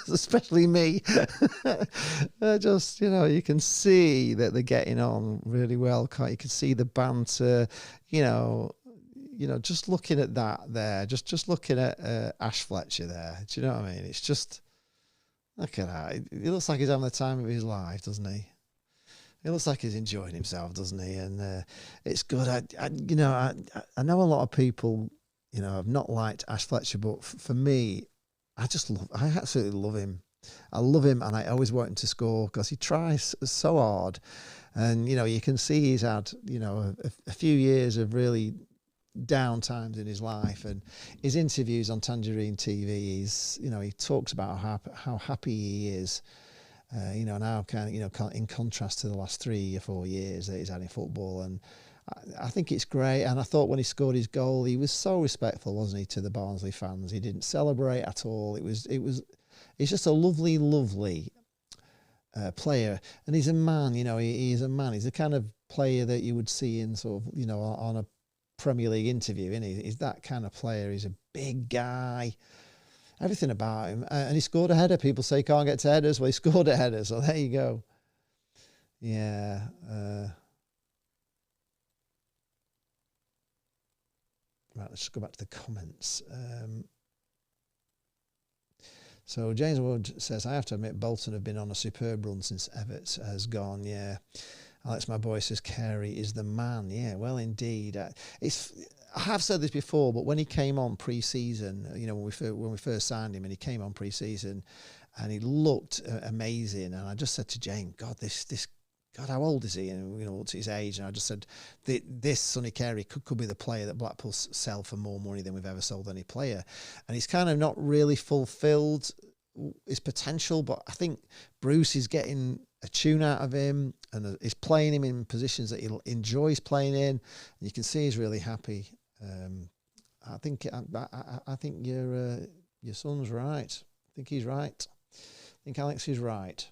[SPEAKER 1] especially me. You can see that they're getting on really well. You can see the banter, just looking at that there, just looking at Ash Fletcher there. Do you know what I mean? It's just, look at that. He looks like he's having the time of his life, doesn't he? It looks like he's enjoying himself, doesn't he? And it's good. I know a lot of people, have not liked Ash Fletcher, but for me, I absolutely love him. I love him, and I always want him to score because he tries so hard. And you can see he's had a few years of really down times in his life, and his interviews on Tangerine TV, he talks about how happy he is. Now in contrast to the last 3 or 4 years that he's had in football, and I think it's great. And I thought when he scored his goal, he was so respectful, wasn't he, to the Barnsley fans? He didn't celebrate at all. He's just a lovely player, and he's a man. He's a man. He's the kind of player that you would see in sort of on a Premier League interview, isn't he? He's that kind of player. He's a big guy. Everything about him. And he scored a header. People say he can't get to headers. Well, he scored a header, so there you go. Yeah. Right, let's just go back to the comments. So James Wood says, I have to admit Bolton have been on a superb run since Everett has gone. Yeah. Alex, my boy, says Carey is the man. Yeah, well, indeed. I have said this before, but when he came on pre-season, when we first signed him, and he came on pre-season, and he looked amazing, and I just said to Jane, God, God, how old is he? And looked at his age, and I just said, this Sonny Carey could be the player that Blackpool sell for more money than we've ever sold any player, and he's kind of not really fulfilled his potential, but I think Bruce is getting a tune out of him, and is playing him in positions that he enjoys playing in, and you can see he's really happy. I think your son's right. I think he's right. I think Alex is right.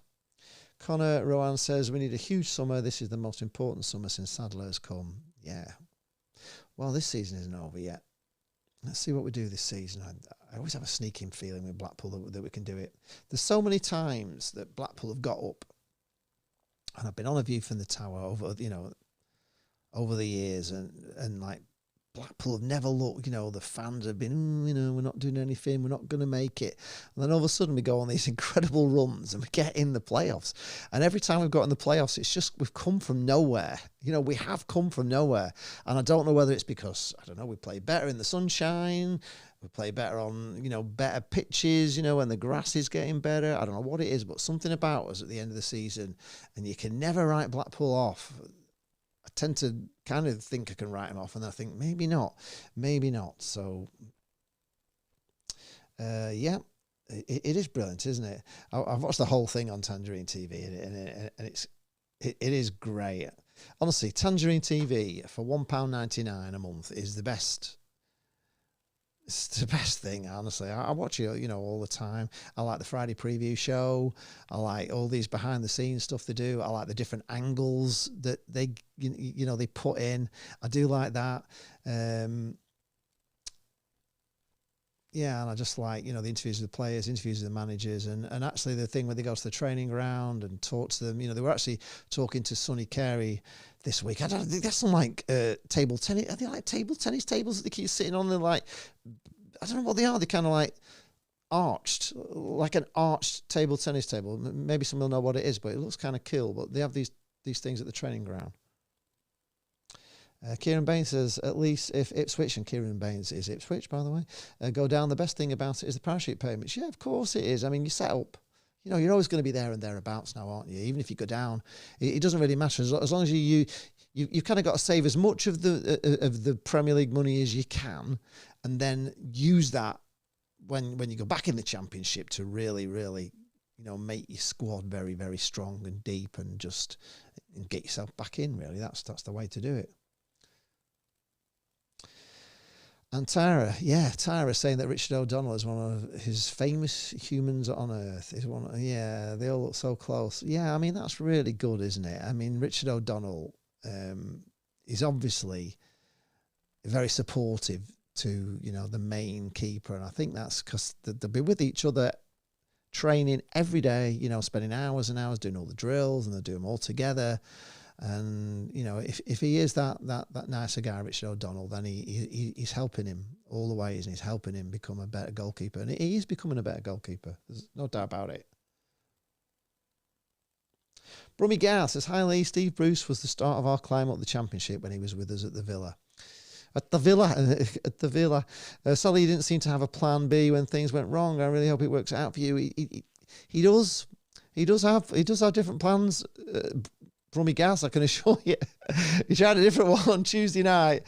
[SPEAKER 1] Connor Rowan says, we need a huge summer. This is the most important summer since Sadler has come. Yeah. Well, this season isn't over yet. Let's see what we do this season. I always have a sneaking feeling with Blackpool that we can do it. There's so many times that Blackpool have got up, and I've been on a view from the tower over the years, and like Blackpool have never looked, the fans have been, we're not doing anything, we're not going to make it. And then all of a sudden we go on these incredible runs and we get in the playoffs. And every time we've got in the playoffs, it's just, we've come from nowhere. We have come from nowhere. And I don't know whether it's because, we play better in the sunshine, we play better on, better pitches, when the grass is getting better. I don't know what it is, but something about us at the end of the season, and you can never write Blackpool off. I tend to kind of think I can write them off, and I think maybe not. So, yeah, it is brilliant, isn't it? I've watched the whole thing on Tangerine TV, and it is great. Honestly, Tangerine TV for £1.99 a month is the best. It's the best thing, honestly. I watch it, all the time. I like the Friday preview show. I like all these behind the scenes stuff they do. I like the different angles that they put in. I do like that. Yeah, and I just like, the interviews with the players, interviews with the managers, and actually the thing where they go to the training ground and talk to them. They were actually talking to Sonny Carey this week. I think that's some table tennis. Are they like table tennis tables that they keep sitting on? They're like, I don't know what they are. They're kind of like arched, like an arched table tennis table. Maybe someone will know what it is, but it looks kind of cool. But they have these things at the training ground. Kieran Baines says, at least if Ipswich, and Kieran Baines is Ipswich, by the way, go down, the best thing about it is the parachute payments. Yeah, of course it is. I mean, you set up, you're always going to be there and thereabouts now, aren't you? Even if you go down, it doesn't really matter. As long as you've kind of got to save as much of the Premier League money as you can, and then use that when you go back in the Championship to really, really, make your squad very, very strong and deep, and get yourself back in, really. That's the way to do it. And Tyra saying that Richard O'Donnell is one of his famous humans on earth. They all look so close. Yeah, I mean, that's really good, isn't it? I mean, Richard O'Donnell is obviously very supportive to, the main keeper. And I think that's because they'll be with each other training every day, spending hours and hours doing all the drills, and they'll do them all together. And if he is that nicer guy, Richard O'Donnell, then he's helping him all the ways, and he's helping him become a better goalkeeper, and he is becoming a better goalkeeper. There's no doubt about it. Brummy Gar says, hi Lee, Steve Bruce was the start of our climb up the Championship when he was with us at the Villa. At the Villa. Sorry, you didn't seem to have a plan B when things went wrong. I really hope it works out for you. He does have different plans. Brummy Gas, I can assure you. He tried a different one on Tuesday night.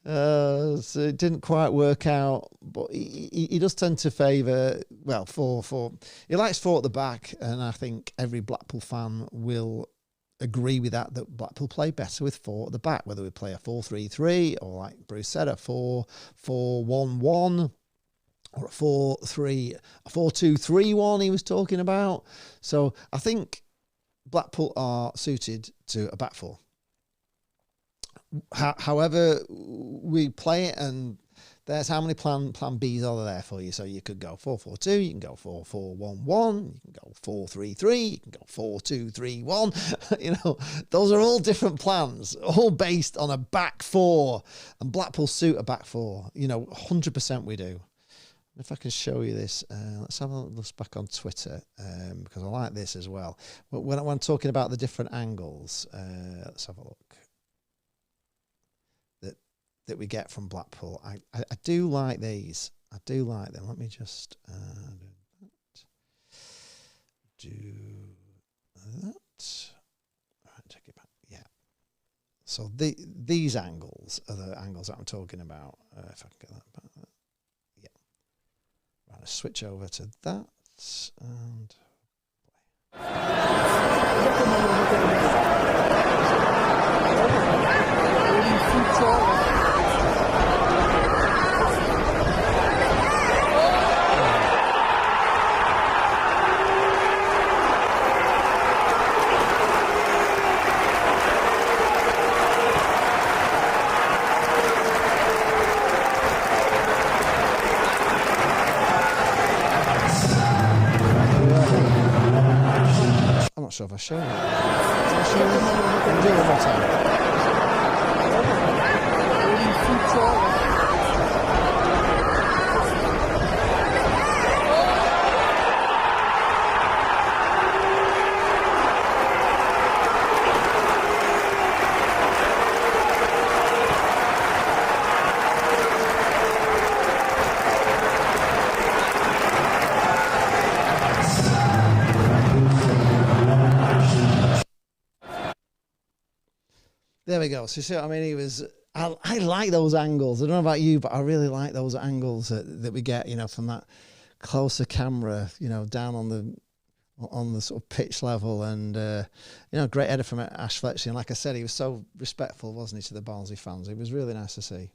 [SPEAKER 1] So it didn't quite work out. But he does tend to favour, he likes 4 at the back. And I think every Blackpool fan will agree with that Blackpool play better with 4 at the back, whether we play a 4-3-3 or, like Bruce said, a 4-4-1-1. Or a 4-2-3-1 he was talking about. So I think Blackpool are suited to a back 4. However we play it, and there's how many plan Bs are there for you. So you could go 4-4-2, you can go 4-4-1-1, you can go 4-3-3, you can go 4-2-3-1. Those are all different plans, all based on a back 4, and Blackpool suit a back 4. 100% we do. If I can show you this, let's have a look back on Twitter, because I like this as well. When I'm talking about the different angles, let's have a look that we get from Blackpool. I do like these. I do like them. Let me just do that. All right, take it back. Yeah. So these angles are the angles that I'm talking about. If I can get that back. Right, let's switch over to that, and I'm not sure if I showed it. Did I show it? Can we do it one more time? There we go. So you see what I mean? He was. I like those angles. I don't know about you, but I really like those angles that we get, from that closer camera, down on the sort of pitch level, and great header from Ash Fletcher. And like I said, he was so respectful, wasn't he, to the Barnsley fans? It was really nice to see.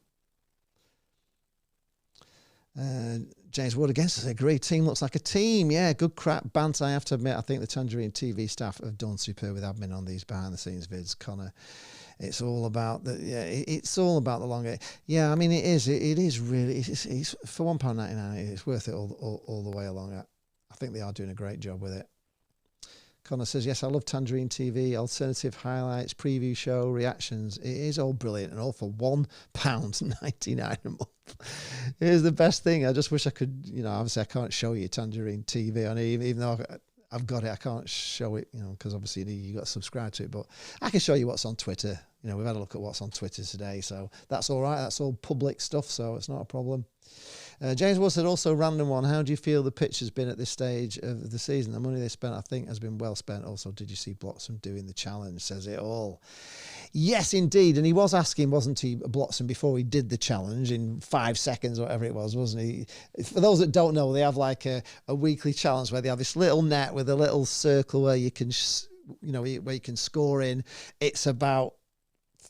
[SPEAKER 1] James Wood against us. Agree. Team looks like a team. Yeah, good crap banter. I have to admit, I think the Tangerine TV staff have done superb with admin on these behind the scenes vids, Connor. It's all about the it's all about the long. Yeah, I mean it is. It is really. It's for £1.99. It's worth it all the way along. I think they are doing a great job with it. Connor says, yes, I love Tangerine TV, alternative highlights, preview show, reactions. It is all brilliant and all for £1.99 a month. It is the best thing. I just wish I could, obviously I can't show you Tangerine TV. I mean, even though I've got it, I can't show it, because obviously you got to subscribe to it. But I can show you what's on Twitter. We've had a look at what's on Twitter today. So that's all right. That's all public stuff, so it's not a problem. James Wood said, also random one, how do you feel the pitch has been at this stage of the season? The money they spent, I think, has been well spent. Also, did you see Bloxham doing the challenge? Says it all. Yes, indeed. And he was asking, wasn't he, Bloxham, before he did the challenge in 5 seconds or whatever it was, wasn't he? For those that don't know, they have like a weekly challenge where they have this little net with a little circle where you can, where you can score in. It's about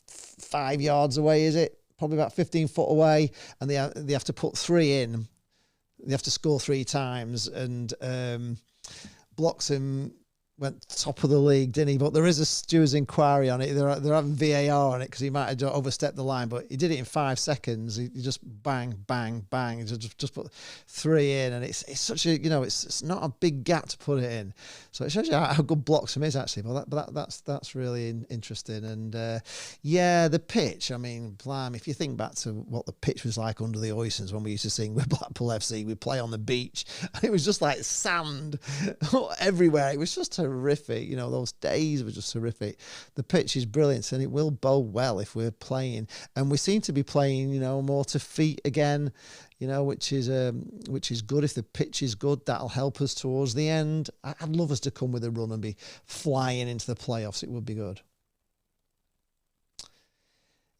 [SPEAKER 1] 5 yards away, is it? Probably about 15 foot away, and they have to put 3 in. They have to score 3 times, and Bloxham went top of the league, didn't he? But there is a stewards inquiry on it. They're having VAR on it because he might have overstepped the line, but he did it in 5 seconds. He just bang, bang, bang. He just put 3 in, and it's such a it's not a big gap to put it in. So it shows you how good Bloxham is actually. But that's really interesting. And the pitch. I mean, blimey, if you think back to what the pitch was like under the Oysons when we used to sing with Blackpool FC, we'd play on the beach. It was just like sand everywhere. It was just horrific. Those days were just horrific. The pitch is brilliant, and it will bode well if we're playing. And we seem to be playing, more to feet again, which is good. If the pitch is good, that'll help us towards the end. I'd love us to come with a run and be flying into the playoffs. It would be good.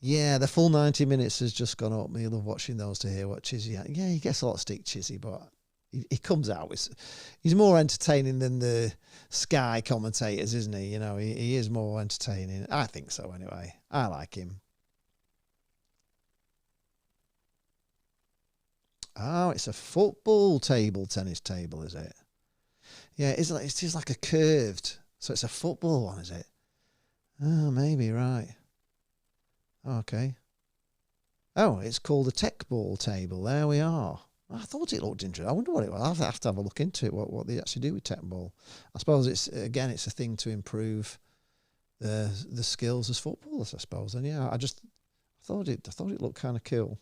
[SPEAKER 1] Yeah, the full 90 minutes has just gone up. Me love watching those to hear what Chizzy. Yeah, he gets a lot of stick, Chizzy, but he comes out with. He's more entertaining than the Sky commentators, isn't he? He is more entertaining. I think so, anyway. I like him. Oh, it's a football table, tennis table, is it? Yeah, it's just like a curved. So it's a football one, is it? Oh, maybe, right. Okay. Oh, it's called a tech ball table. There we are. I thought it looked interesting. I wonder what it was. I'll have to have a look into it, what they actually do with tech ball. I suppose it's a thing to improve the skills as footballers, I suppose. And yeah, I thought it looked kind of cool.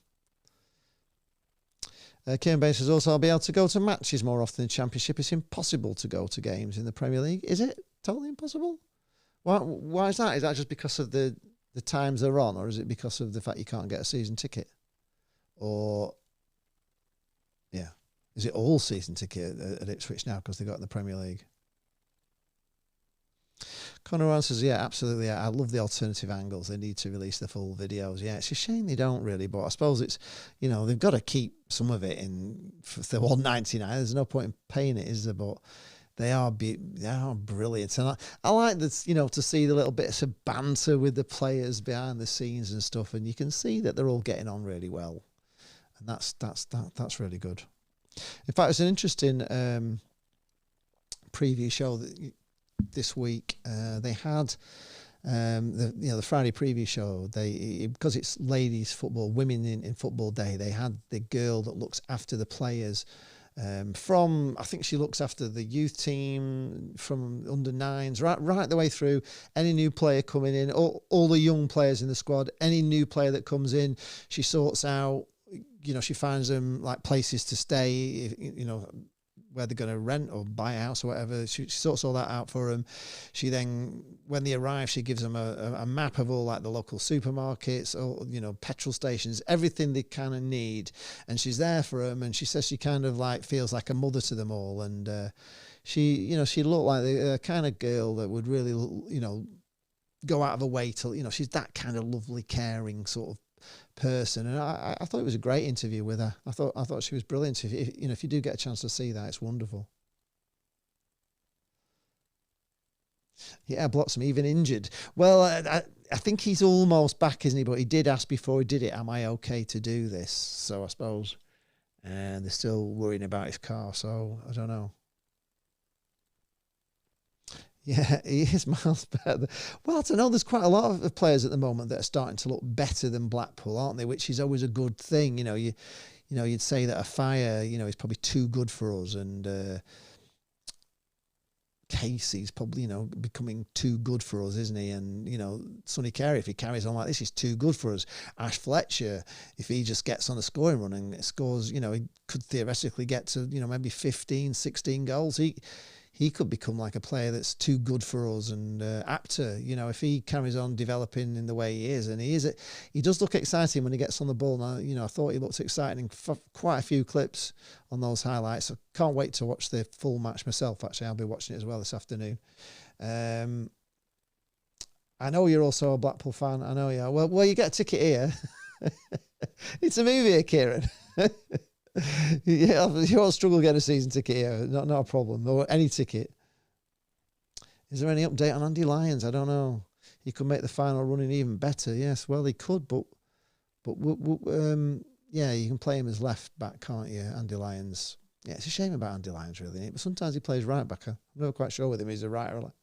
[SPEAKER 1] Kieran Bates says also, I'll be able to go to matches more often in the Championship. It's impossible to go to games in the Premier League. Is it totally impossible? Why is that? Is that just because of the times they're on, or is it because of the fact you can't get a season ticket? Or, yeah, is it all season ticket at Ipswich now because they got in the Premier League? Conor Ryan says, yeah, absolutely. I love the alternative angles. They need to release the full videos. Yeah, it's a shame they don't really, but I suppose it's, they've got to keep some of it in for the $1.99. There's no point in paying it, is there? But they are brilliant. And I like this, to see the little bits of banter with the players behind the scenes and stuff. And you can see that they're all getting on really well. And that's really good. In fact, it's an interesting preview show that this week. They had the Friday preview show. Because it's ladies football, women in football day. They had the girl that looks after the players. I think she looks after the youth team from under 9s right the way through. Any new player coming in, all the young players in the squad. Any new player that comes in, she sorts out. She finds them like places to stay. Where they're going to rent or buy a house or whatever. She sorts all that out for them. She then, when they arrive, she gives them a map of all like the local supermarkets or, petrol stations, everything they kind of need. And she's there for them. And she says she kind of like feels like a mother to them all. And she looked like the kind of girl that would really, go out of her way to, you know, she's that kind of lovely, caring sort of person. And I thought it was a great interview with her. I thought she was brilliant. If you do get a chance to see that, it's wonderful. Yeah, Bloxham even injured. Well, I think he's almost back, isn't he? But he did ask before he did it, am I okay to do this? So I suppose, and they're still worrying about his car. So I don't know. Yeah, he is miles better. Well, I don't know. There's quite a lot of players at the moment that are starting to look better than Blackpool, aren't they? Which is always a good thing. You know, you'd say that a Fire, you know, is probably too good for us, and Casey's probably, you know, becoming too good for us, isn't he? And, you know, Sonny Carey, if he carries on like this, he's too good for us. Ash Fletcher, if he just gets on a scoring run and scores, you know, he could theoretically get to, you know, maybe 15, 16 goals. He could become like a player that's too good for us. And Apter, you know, if he carries on developing in the way he is, and he does look exciting when he gets on the ball. Now, you know, I thought he looked exciting in quite a few clips on those highlights. I can't wait to watch the full match myself. Actually, I'll be watching it as well this afternoon. I know you're also a Blackpool fan. I know you are. Well, you get a ticket here. It's a movie here, Kieran. Yeah, you won't struggle to get a season ticket here. Not a problem. Or any ticket. Is there any update on Andy Lyons? I don't know. He could make the final running even better. Yes, well, he could, but yeah, you can play him as left back, can't you, Andy Lyons? Yeah, it's a shame about Andy Lyons, really. But sometimes he plays right back. I'm never quite sure with him. He's a right or a left.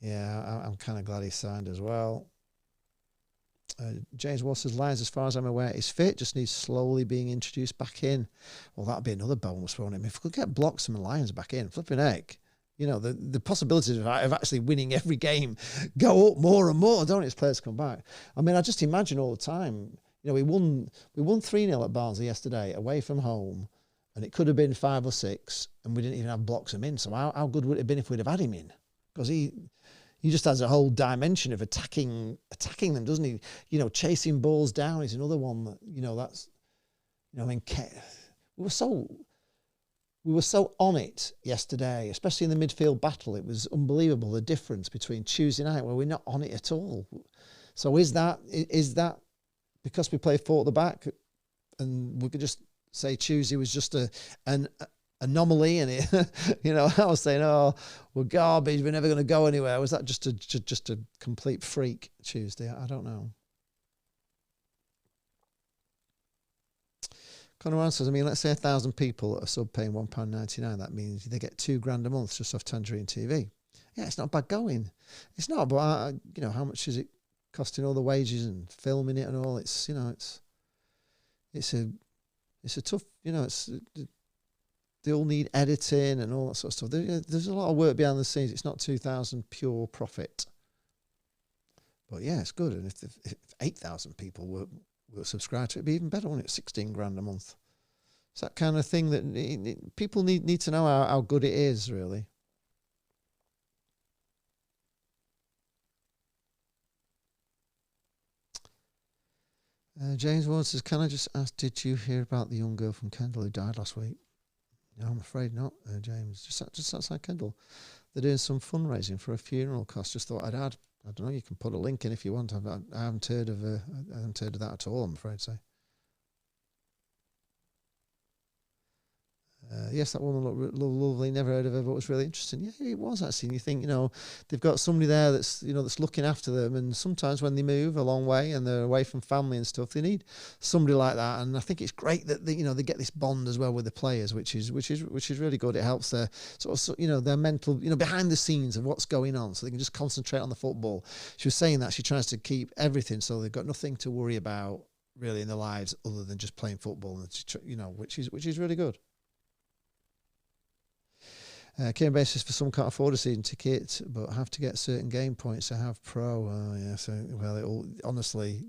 [SPEAKER 1] Yeah, I'm kind of glad he signed as well. James Watt says, Lyons, as far as I'm aware, is fit, just needs slowly being introduced back in. Well, that'd be another bonus for him. If we could get Bloxham and Lyons back in, flipping heck, you know, the possibilities of actually winning every game go up more and more, don't it, as players come back? I mean, I just imagine all the time, you know, we won 3-0 at Barnsley yesterday, away from home, and it could have been 5 or 6, and we didn't even have Bloxham in. So how good would it have been if we'd have had him in? Because he just has a whole dimension of attacking them, doesn't he? You know, chasing balls down is another one that, you know, that's, you know, I mean, we were so on it yesterday, especially in the midfield battle. It was unbelievable, the difference between Tuesday night where we're not on it at all. So is that because we play 4 at the back, and we could just say Tuesday was just an anomaly, and it, you know, I was saying, oh, we're garbage, we're never going to go anywhere. Was that just a complete freak Tuesday? I don't know. Conor Ryan says, I mean, let's say 1,000 people are sub paying £1.99. That means they get $2,000 a month just off Tangerine TV. Yeah, it's not bad going. It's not, but you know, how much is it costing, all the wages and filming it and all? It's, you know, it's a tough, you know, they all need editing and all that sort of stuff. There's a lot of work behind the scenes. It's not 2,000 pure profit. But yeah, it's good. And if 8,000 people were subscribed to it, it'd be even better, wouldn't it? $16,000 a month. It's that kind of thing that people need to know how good it is, really. James Ward says, can I just ask, did you hear about the young girl from Kendal who died last week? No, I'm afraid not, James. Just outside Kendal. They're doing some fundraising for a funeral cost. Just thought I'd add. I don't know, you can put a link in if you want. I haven't heard of that at all, I'm afraid to say. Yes, that woman looked lovely. Never heard of her, but was really interesting. Yeah, it was actually. And you think, you know, they've got somebody there that's, you know, that's looking after them. And sometimes when they move a long way and they're away from family and stuff, they need somebody like that. And I think it's great that they get this bond as well with the players, which is really good. It helps their sort of, you know, their mental, you know, behind the scenes of what's going on, so they can just concentrate on the football. She was saying that she tries to keep everything, so they've got nothing to worry about really in their lives other than just playing football, and you know, which is really good. Kieran Bass says, for some can't afford a season ticket, but have to get certain game points to have pro. Oh, yeah, so, well, honestly,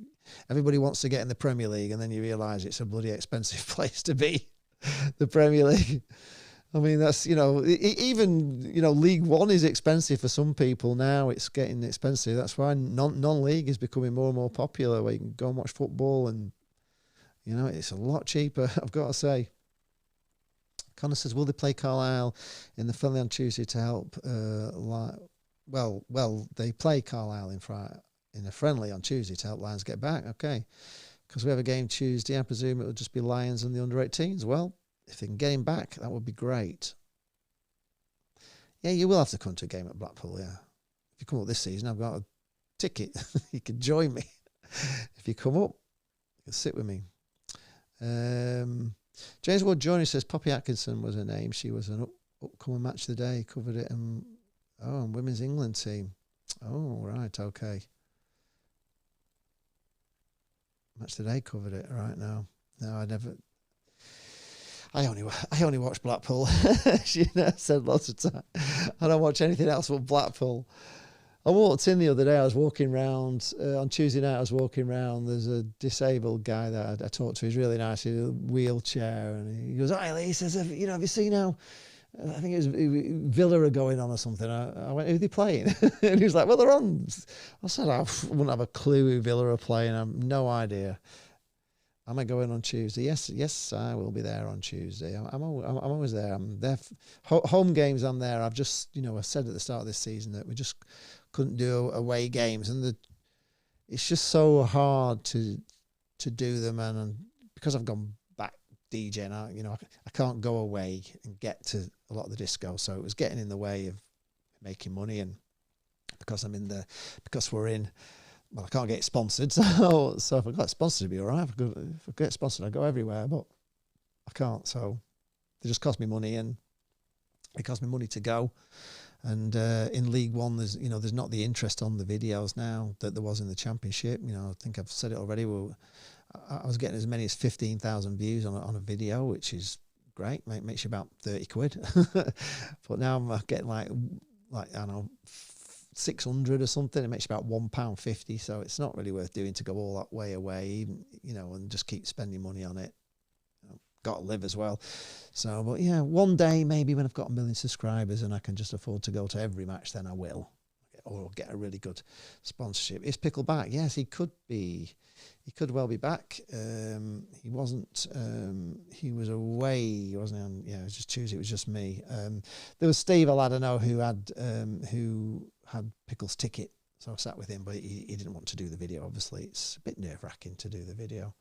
[SPEAKER 1] everybody wants to get in the Premier League, and then you realise it's a bloody expensive place to be, the Premier League. I mean, that's, you know, even, you know, League One is expensive for some people now. It's getting expensive. That's why non-league is becoming more and more popular, where you can go and watch football, and, you know, it's a lot cheaper, I've got to say. Connor says, will they play Carlisle in the friendly on Tuesday to help? Well, they play Carlisle in a friendly on Tuesday to help Lions get back. Okay, because we have a game Tuesday. I presume it will just be Lions and the under-18s. Well, if they can get him back, that would be great. Yeah, you will have to come to a game at Blackpool, yeah. If you come up this season, I've got a ticket. You can join me. If you come up, you can sit with me. James Ward Jr. says Poppy Atkinson was her name. She was an upcoming match of the day. Covered it and women's England team. Oh, right, okay. Match of the day covered it right now. No, I only watch Blackpool. You know, I've said lots of time. I don't watch anything else but Blackpool. I walked in the other day. I was walking round on Tuesday night. I was walking round. There's a disabled guy that I talked to. He's really nice. He's in a wheelchair, and he goes, "Hi, Lee." He says, "Have you seen how? I think it was Villa are going on or something." I went, "Who are they playing?" And he was like, "Well, they're on." I said, "I wouldn't have a clue who Villa are playing. I have no idea." Am I going on Tuesday? Yes, I will be there on Tuesday. I'm always there. I'm there. Home games, I'm there. I've just, I said at the start of this season that we just couldn't do away games, and it's just so hard to do them. And because I've gone back DJing, I can't go away and get to a lot of the disco. So it was getting in the way of making money, and because we're in. Well, I can't get it sponsored, so if I got it sponsored, it'd be all right. If I get sponsored, I go everywhere, but I can't. So they just cost me money, and it cost me money to go. And in League One, there's not the interest on the videos now that there was in the Championship. I think I've said it already. Well, I was getting as many as 15,000 views on a video, which is great. Makes you about 30 quid. But now I'm getting like I don't know, 600 or something. It makes you about £1.50, so it's not really worth doing to go all that way away, even, and just keep spending money on it. Got to live as well. So, but yeah, one day maybe when I've got 1 million subscribers and I can just afford to go to every match, then I will, or get a really good sponsorship. Is Pickle back? Yes, he could be. He could well be back. He wasn't. He was away, wasn't he? It was just Tuesday. It was just me. There was Steve, a lad I know, who had Pickle's ticket, so I sat with him, but he didn't want to do the video. Obviously, it's a bit nerve-wracking to do the video.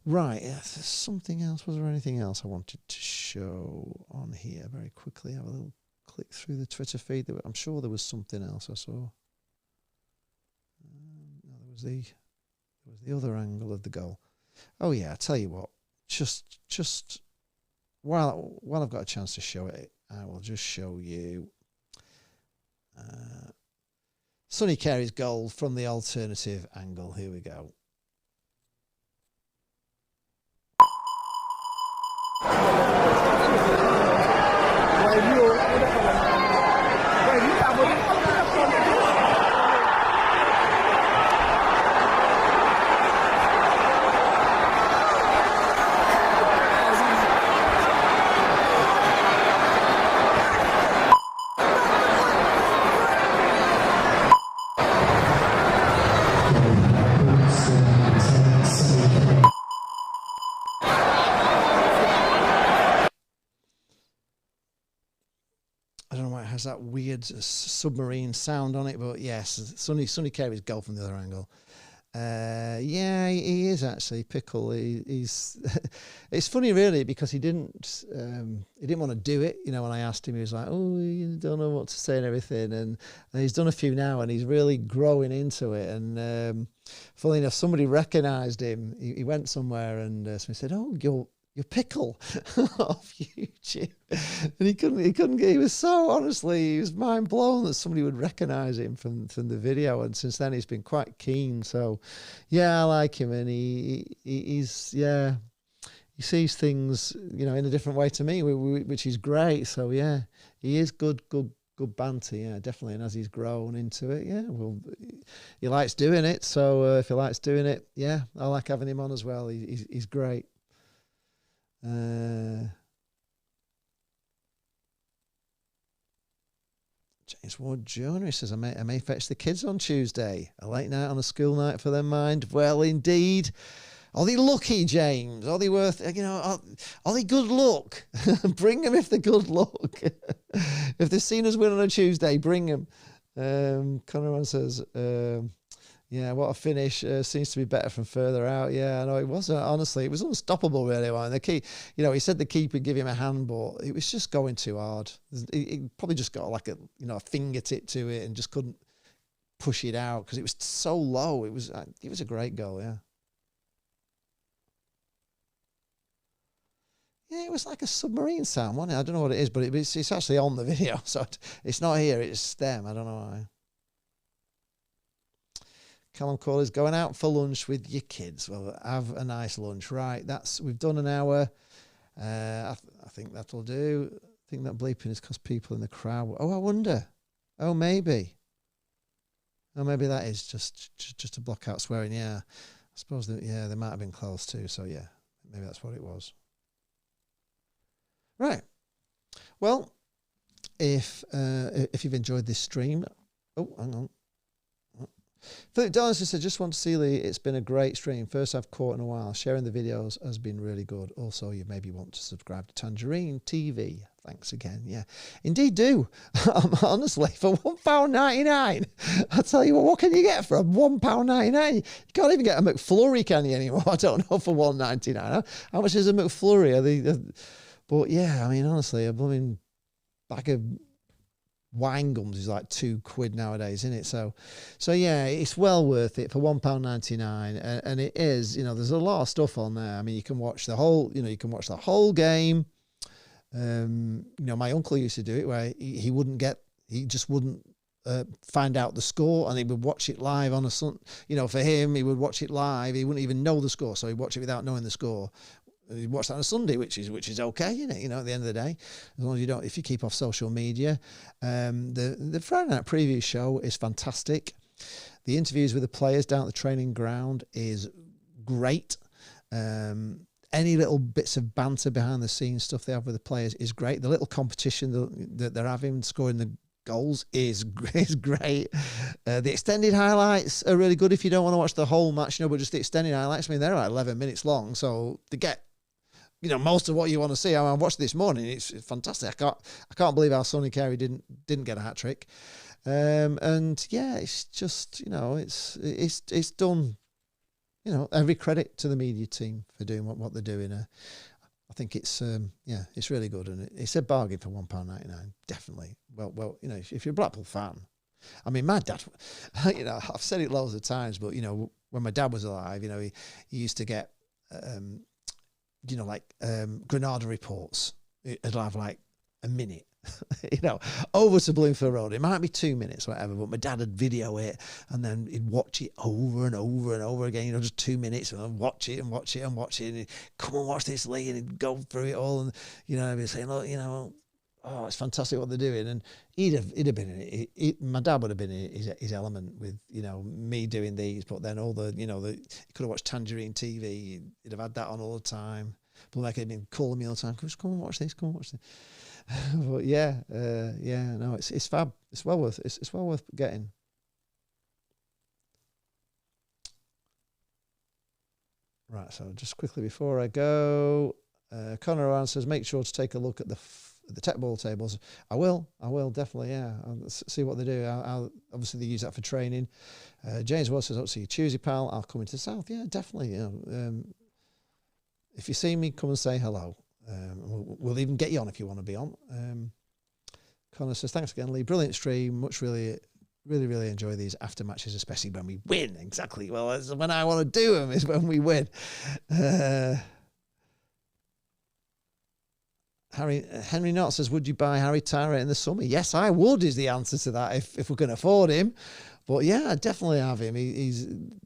[SPEAKER 1] Right, there's something else. Was there anything else I wanted to show on here very quickly? Have a little click through the Twitter feed. I'm sure there was something else I saw. No, there was the other angle of the goal. Oh yeah, I tell you what. Just while I've got a chance to show it, I will just show you Sonny Carey's goal from the alternative angle. Here we go. That weird submarine sound on it, but yes, Sonny Carey's goal from the other angle. Yeah, he is actually Pickle. He's it's funny really because he didn't want to do it. When I asked him, he was like, "Oh, you don't know what to say and everything." And he's done a few now, and he's really growing into it. And funnily enough, somebody recognised him. He went somewhere, and somebody said, "Oh, you're Pickle off YouTube," and he couldn't get. He was so he was mind blown that somebody would recognise him from the video. And since then, he's been quite keen. So, yeah, I like him, and he's he sees things in a different way to me, which is great. So yeah, he is good banter. Yeah, definitely. And as he's grown into it, yeah, well, he likes doing it. So if he likes doing it, yeah, I like having him on as well. He's great. James Ward Jr. says, I may fetch the kids on Tuesday. A late night on a school night for their mind. Well, indeed. Are they lucky, James? Are they worth, are they good luck? Bring them if they're good luck. If they've seen us win on a Tuesday, bring them. Conor says, yeah, what a finish. Seems to be better from further out. Yeah, I know it was. Honestly, it was unstoppable, really. And he said the keeper give him a hand, but it was just going too hard. He probably just got like a fingertip to it and just couldn't push it out because it was so low. It was a great goal, yeah. Yeah, it was like a submarine sound, wasn't it? I don't know what it is, but it's actually on the video, so it's not here. It's them. I don't know why. Callum Cawley's going out for lunch with your kids. Well, have a nice lunch, right? We've done an hour. I think that'll do. I think that bleeping is because people in the crowd. Oh, I wonder. Oh, maybe. Oh, maybe that is just to block out swearing. Yeah, I suppose they might have been close too. So yeah, maybe that's what it was. Right. Well, if you've enjoyed this stream, oh, hang on. Philip Donaldson said, just want to see Lee. It's been a great stream. First I've caught in a while. Sharing the videos has been really good. Also, you maybe want to subscribe to Tangerine TV. Thanks again. Yeah, indeed do. Honestly, for £1.99, I tell you what can you get for £1.99? You can't even get a McFlurry, can you, anymore? I don't know, for £1.99. How much is a McFlurry? But yeah, I mean, honestly, a blooming bag of wine gums is like £2 nowadays, isn't it? So yeah, it's well worth it for £1.99, and it is. There's a lot of stuff on there. I mean, you can watch the whole. You can watch the whole game. My uncle used to do it where he just wouldn't find out the score, and he would watch it live on a Sun. For him, he would watch it live. He wouldn't even know the score, so he'd watch it without knowing the score. You watch that on a Sunday, which is okay, isn't it? At the end of the day, as long as if you keep off social media. The Friday night preview show is fantastic. The interviews with the players down at the training ground is great. Any little bits of banter behind the scenes stuff they have with the players is great. The little competition that they're having, scoring the goals is great. The extended highlights are really good if you don't want to watch the whole match, but just the extended highlights. I mean, they're like 11 minutes long, so they get most of what you want to see. I watched this morning. It's fantastic. I can't believe how Sonny Carey didn't get a hat trick. And yeah, it's just it's done. Every credit to the media team for doing what they're doing. I think it's it's really good, and it's a bargain for £1.99. Definitely. Well, if you're a Blackpool fan, I mean, my dad, I've said it loads of times, but when my dad was alive, he used to get. Granada reports. It'll have like a minute, over to Bloomfield Road. It might be 2 minutes, whatever, but my dad would video it and then he'd watch it over and over and over again, just 2 minutes, and I'd watch it and watch it and watch it. And he'd come and watch this, Lee, and he'd go through it all. And, I'd be saying, look, oh, it's fantastic what they're doing. And he'd have been in it. My dad would have been in his element with, me doing these, but then all he could have watched Tangerine TV. He'd have had that on all the time. But like he'd been calling me all the time, come and watch this, come and watch this. But no, it's fab. It's well worth getting. Right, so just quickly before I go, Conor Owen says, make sure to take a look at the tech ball tables. I will definitely, yeah. I'll see what they do. I'll obviously they use that for training. James Wells says, see you Tuesday, pal. I'll come into the south. Yeah, definitely. If you see me, come and say hello. We'll even get you on if you want to be on. Connor says, thanks again, Lee. Brilliant stream. Really enjoy these after matches, especially when we win. Exactly. Well, that's when I want to do them, is when we win. Henry Knott says, would you buy Harry Tyra in the summer? Yes, I would, is the answer to that, if we can afford him. But yeah, I definitely have him.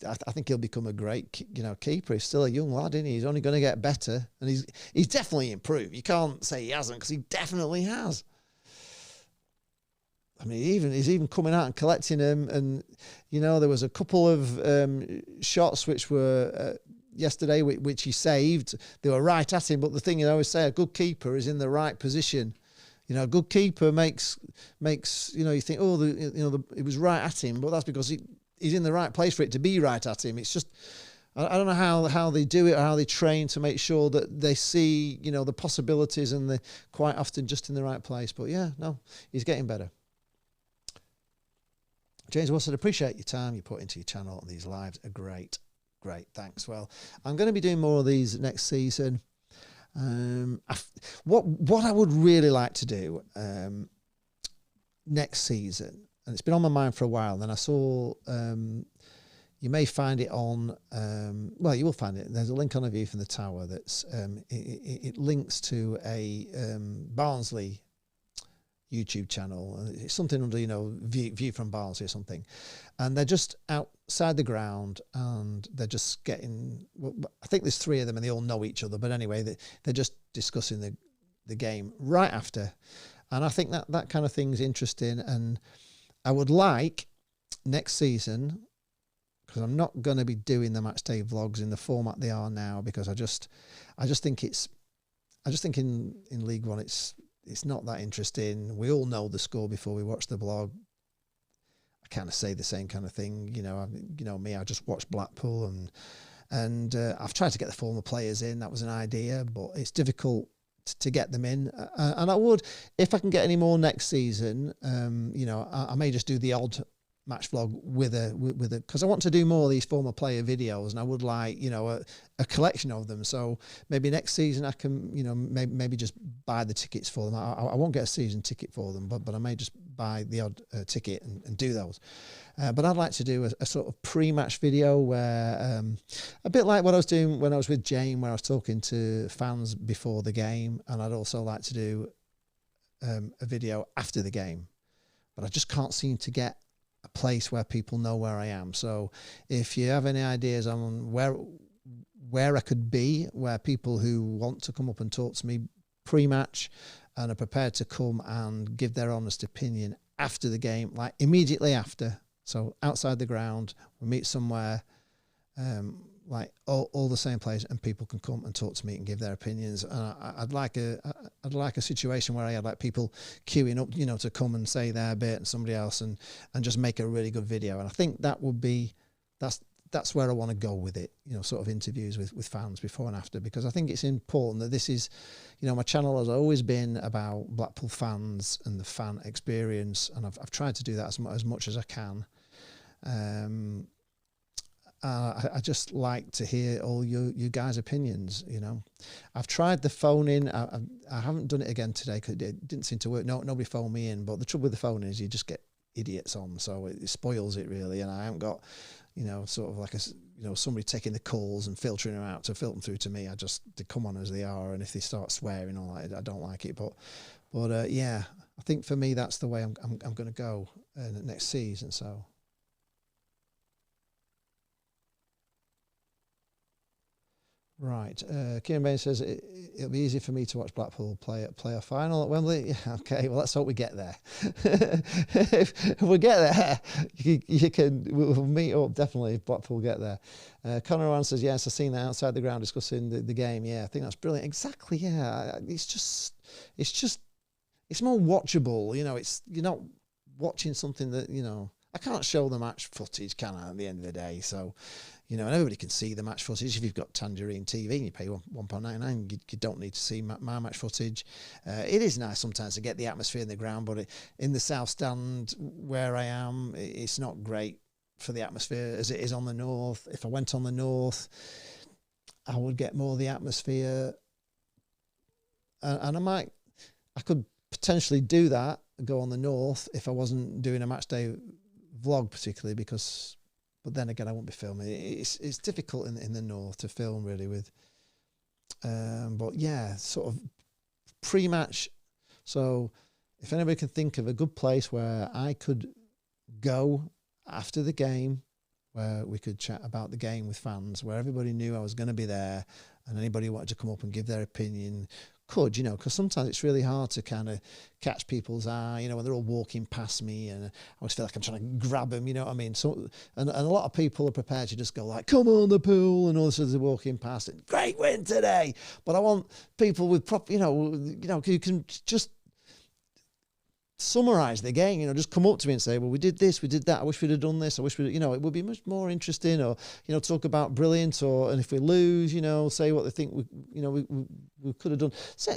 [SPEAKER 1] I think he'll become a great, keeper. He's still a young lad, isn't he? He's only going to get better, and he's definitely improved. You can't say he hasn't, because he definitely has. I mean, he's even coming out and collecting them, and there was a couple of shots which were yesterday which he saved. They were right at him, but the thing I always say, a good keeper is in the right position. A good keeper makes you think, oh, it was right at him, but that's because he's in the right place for it to be right at him. It's just, I don't know how they do it or how they train to make sure that they see, you know, the possibilities and they're quite often just in the right place. But yeah, no, he's getting better. James Wilson, appreciate your time you put into your channel, and these lives are great. Great, thanks. Well, I'm going to be doing more of these next season. What I would really like to do next season, and it's been on my mind for a while, and then I saw... you may find it on, well, you will find it. There's a link on A View from the Tower that's, it links to a Barnsley YouTube channel. It's something under, you know, view from Barnsley or something. And they're just outside the ground and they're just getting, well, I think there's 3 of them and they all know each other. But anyway, they're just discussing the game right after. And I think that kind of thing's interesting. And I would like next season... because I'm not going to be doing the match day vlogs in the format they are now, because I just think in League One it's not that interesting. We all know the score before we watch the vlog. I kind of say the same kind of thing, you know. Me, I just watched Blackpool and I've tried to get the former players in. That was an idea, but it's difficult to get them in. And I would, if I can get any more next season, you know, I may just do the odd match vlog with a because I want to do more of these former player videos, and I would like, you know, a collection of them. So maybe next season I can, you know, maybe just buy the tickets for them. I won't get a season ticket for them, but I may just buy the odd ticket and do those. But I'd like to do a sort of pre-match video where a bit like what I was doing when I was with Jane, where I was talking to fans before the game, and I'd also like to do a video after the game. But I just can't seem to get a place where people know where I am. So if you have any ideas on where I could be, where people who want to come up and talk to me pre-match and are prepared to come and give their honest opinion after the game, like immediately after, so outside the ground, we meet somewhere, like all the same place, and people can come and talk to me and give their opinions. I'd like a situation where I had like people queuing up, you know, to come and say their bit, and somebody else, and just make a really good video. And I think that would be, that's where I want to go with it, you know, sort of interviews with fans before and after, because I think it's important that this is, you know, my channel has always been about Blackpool fans and the fan experience, and I've tried to do that as much as I can. I just like to hear all you guys' opinions, you know. I've tried the phone in. I haven't done it again today because it didn't seem to work. Nobody phoned me in, but the trouble with the phone is you just get idiots on, so it spoils it really. And I haven't got, you know, sort of like somebody taking the calls and filtering them out to filter them through to me. they come on as they are, and if they start swearing all that, I don't like it. But yeah, I think for me that's the way I'm going to go next season. So. Right, Kieran Bain says it'll be easy for me to watch Blackpool play a final at Wembley. Yeah, okay, well let's hope we get there. if we get there, we'll meet up definitely if Blackpool get there. Conor Owen says yes, I've seen that outside the ground discussing the game. Yeah, I think that's brilliant. Exactly. Yeah, it's more watchable. You know, you're not watching something that, you know. I can't show the match footage, can I? At the end of the day, so. You know, and everybody can see the match footage. If you've got Tangerine TV and you pay £1.99, you don't need to see my match footage. It is nice sometimes to get the atmosphere in the ground, but in the South Stand where I am, it's not great for the atmosphere as it is on the North. If I went on the North, I would get more of the atmosphere. And I could potentially do that, go on the North, if I wasn't doing a match day vlog particularly, because... But then again, I won't be filming. It's difficult in the North to film really with. But yeah, sort of pre-match. So if anybody can think of a good place where I could go after the game, where we could chat about the game with fans, where everybody knew I was going to be there, and anybody who wanted to come up and give their opinion could, you know, because sometimes it's really hard to kind of catch people's eye, you know, when they're all walking past me, and I always feel like I'm trying to grab them, you know what I mean? So, and a lot of people are prepared to just go like, come on the pool, and all this as they're walking past it. Great win today. But I want people with proper, you know, who can just summarise the game, you know, just come up to me and say, well, we did this, we did that, I wish we'd have done this, I wish we'd, you know, it would be much more interesting, or, you know, talk about brilliant, and if we lose, you know, say what they think we could have done.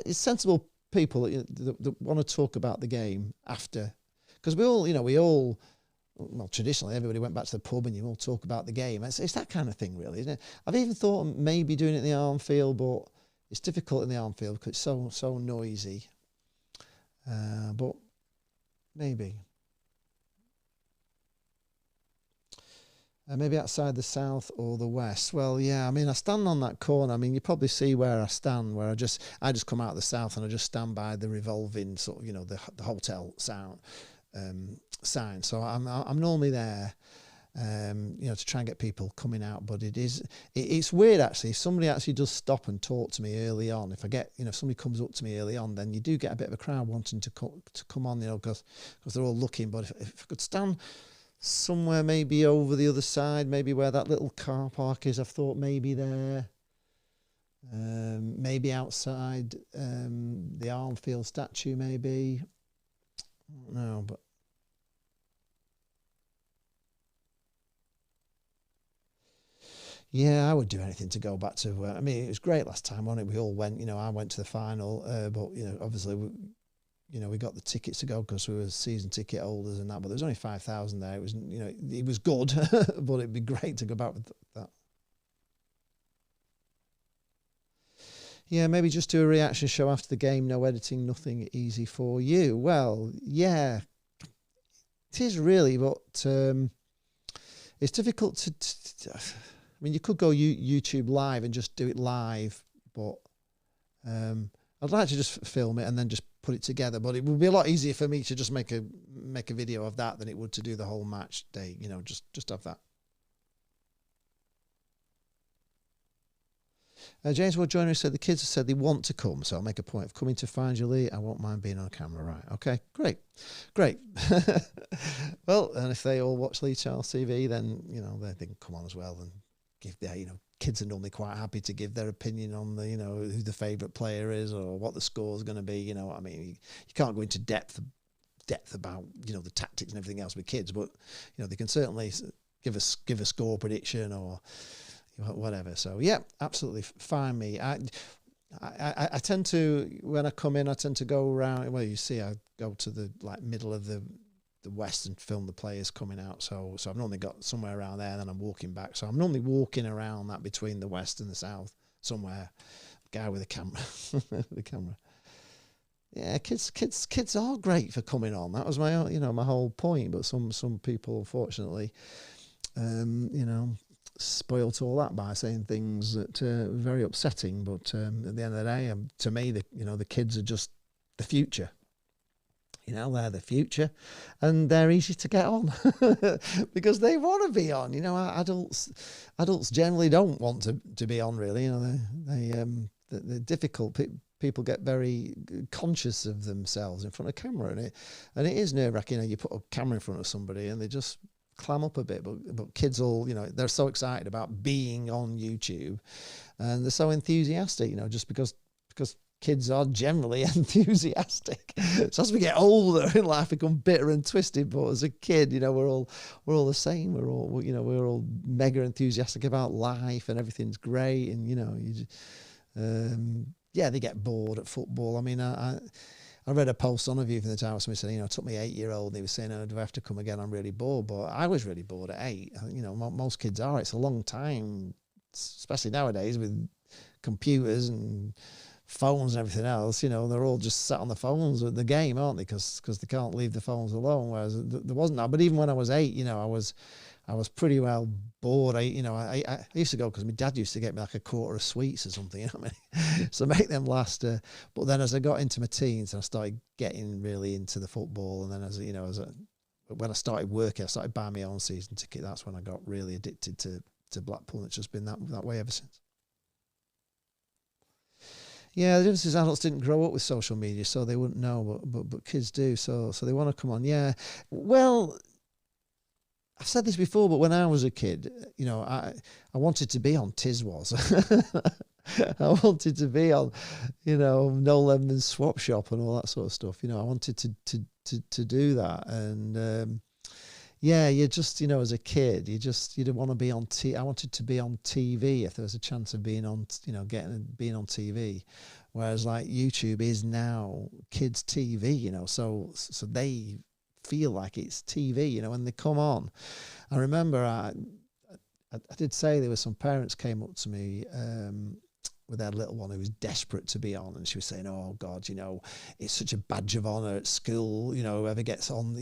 [SPEAKER 1] It's sensible people that want to talk about the game after, because well, traditionally everybody went back to the pub and you all talk about the game. It's that kind of thing, really, isn't it? I've even thought of maybe doing it in the arm field, but it's difficult in the arm field because it's so noisy. But maybe. Maybe outside the south or the west. Well, yeah, I mean, I stand on that corner. I mean, you probably see where I stand, where I just come out of the south and I just stand by the revolving sort of, you know, the hotel sign. So I'm normally there, you know, to try and get people coming out. But it's weird actually. If somebody actually does stop and talk to me early on, if somebody comes up to me early on, then you do get a bit of a crowd wanting to come on, you know, because they're all looking. But if I could stand somewhere maybe over the other side, maybe where that little car park is, I've thought maybe there. Maybe outside the Armfield statue, maybe. I don't know, but yeah, I would do anything to go back to. I mean, it was great last time, wasn't it? We all went. You know, I went to the final, but you know, obviously, we got the tickets to go because we were season ticket holders and that. But there was only 5,000 there. It was, you know, it was good, but it'd be great to go back with that. Yeah, maybe just do a reaction show after the game. No editing, nothing easy for you. Well, yeah, it is really, but it's difficult to I mean, you could go YouTube live and just do it live, but I'd like to just film it and then just put it together. But it would be a lot easier for me to just make a video of that than it would to do the whole match day. You know, just have that. James Ward Joyner said the kids have said they want to come, so I'll make a point of coming to find you, Lee. I won't mind being on camera. Right, okay, great. Well, and if they all watch Lee Charles TV, then, you know, they can come on as well and give their, you know, kids are normally quite happy to give their opinion on the, you know, who the favourite player is or what the score is going to be. You know, I mean, you can't go into depth about, you know, the tactics and everything else with kids, but, you know, they can certainly give a score prediction or whatever. So yeah, absolutely fine. Me, I tend to, when I come in, I tend to go around. Well, you see, I go to the middle of the west and film the players coming out. So I've normally got somewhere around there, and then I'm walking back. So I'm normally walking around that between the west and the south somewhere. Guy with a camera, the camera. Yeah, kids are great for coming on. That was my, you know, my whole point. But some people, unfortunately, you know, spoilt all that by saying things that are very upsetting. But at the end of the day, to me, the kids are just the future. You know, they're the future, and they're easy to get on because they want to be on. You know, adults generally don't want to be on. Really, you know, they're difficult. People get very conscious of themselves in front of camera, and it is nerve-wracking. You know, you put a camera in front of somebody and they just clam up a bit, but kids all, you know, they're so excited about being on YouTube, and they're so enthusiastic, you know, just because kids are generally enthusiastic. So as we get older in life, become bitter and twisted. But as a kid, you know, we're all the same. We're all mega enthusiastic about life, and everything's great. And you know, yeah, they get bored at football. I mean, I read a post on a View from the Tower. Somebody said, you know, it took me 8-year-old. And he was saying, oh, do I have to come again? I'm really bored. But I was really bored at 8. You know, most kids are. It's a long time, especially nowadays with computers and phones and everything else. You know, they're all just sat on the phones with the game, aren't they? Because they can't leave the phones alone. Whereas there wasn't that. But even when I was 8, you know, I was pretty well bored. I used to go because my dad used to get me like a quarter of sweets or something, you know what I mean? So make them last. But then as I got into my teens, I started getting really into the football. And then when I started working, I started buying my own season ticket. That's when I got really addicted to Blackpool. And it's just been that way ever since. Yeah, the difference is adults didn't grow up with social media, so they wouldn't know, but kids do, so they want to come on. Yeah, well, I've said this before, but when I was a kid, you know, I wanted to be on Tiz Was. I wanted to be on, No Lemon Swap Shop and all that sort of stuff. I wanted to do that. And you just, as a kid, you didn't want to be on I wanted to be on TV if there was a chance of being on, being on TV. Whereas like YouTube is now kids' TV, so they feel like it's TV, when they come on. I remember I did say there were some parents came up to me with their little one who was desperate to be on, and she was saying, "Oh God, it's such a badge of honour at school. Whoever gets on,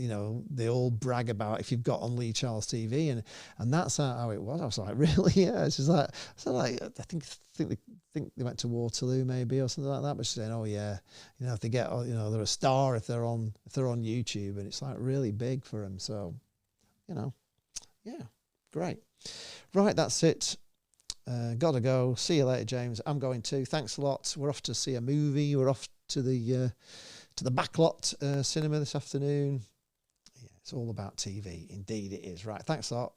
[SPEAKER 1] they all brag about if you've got on Lee Charles TV, and that's how it was." I was like, "Really? Yeah." It's just like, I think they went to Waterloo maybe or something like that. But she's saying, "Oh yeah, if they get, they're a star if they're on YouTube, and it's like really big for them." So, yeah, great. Right, that's it. Gotta go. See you later, James. I'm going too. Thanks a lot. We're off to see a movie. We're off to the Backlot cinema this afternoon. Yeah, it's all about TV. Indeed it is. Right, thanks a lot.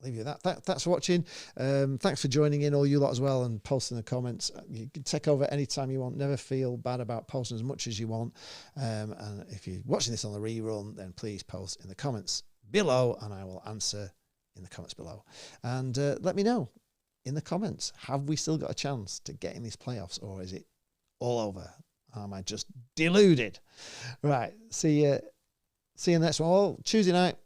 [SPEAKER 1] Leave you with that. Thanks for watching. Thanks for joining in, all you lot as well, and posting the comments. You can take over anytime you want. Never feel bad about posting as much as you want. And if you're watching this on the rerun, then please post in the comments below, and I will answer in the comments below. And let me know in the comments, have we still got a chance to get in these playoffs, or is it all over? Am I just deluded? Right, see you next one. Tuesday night.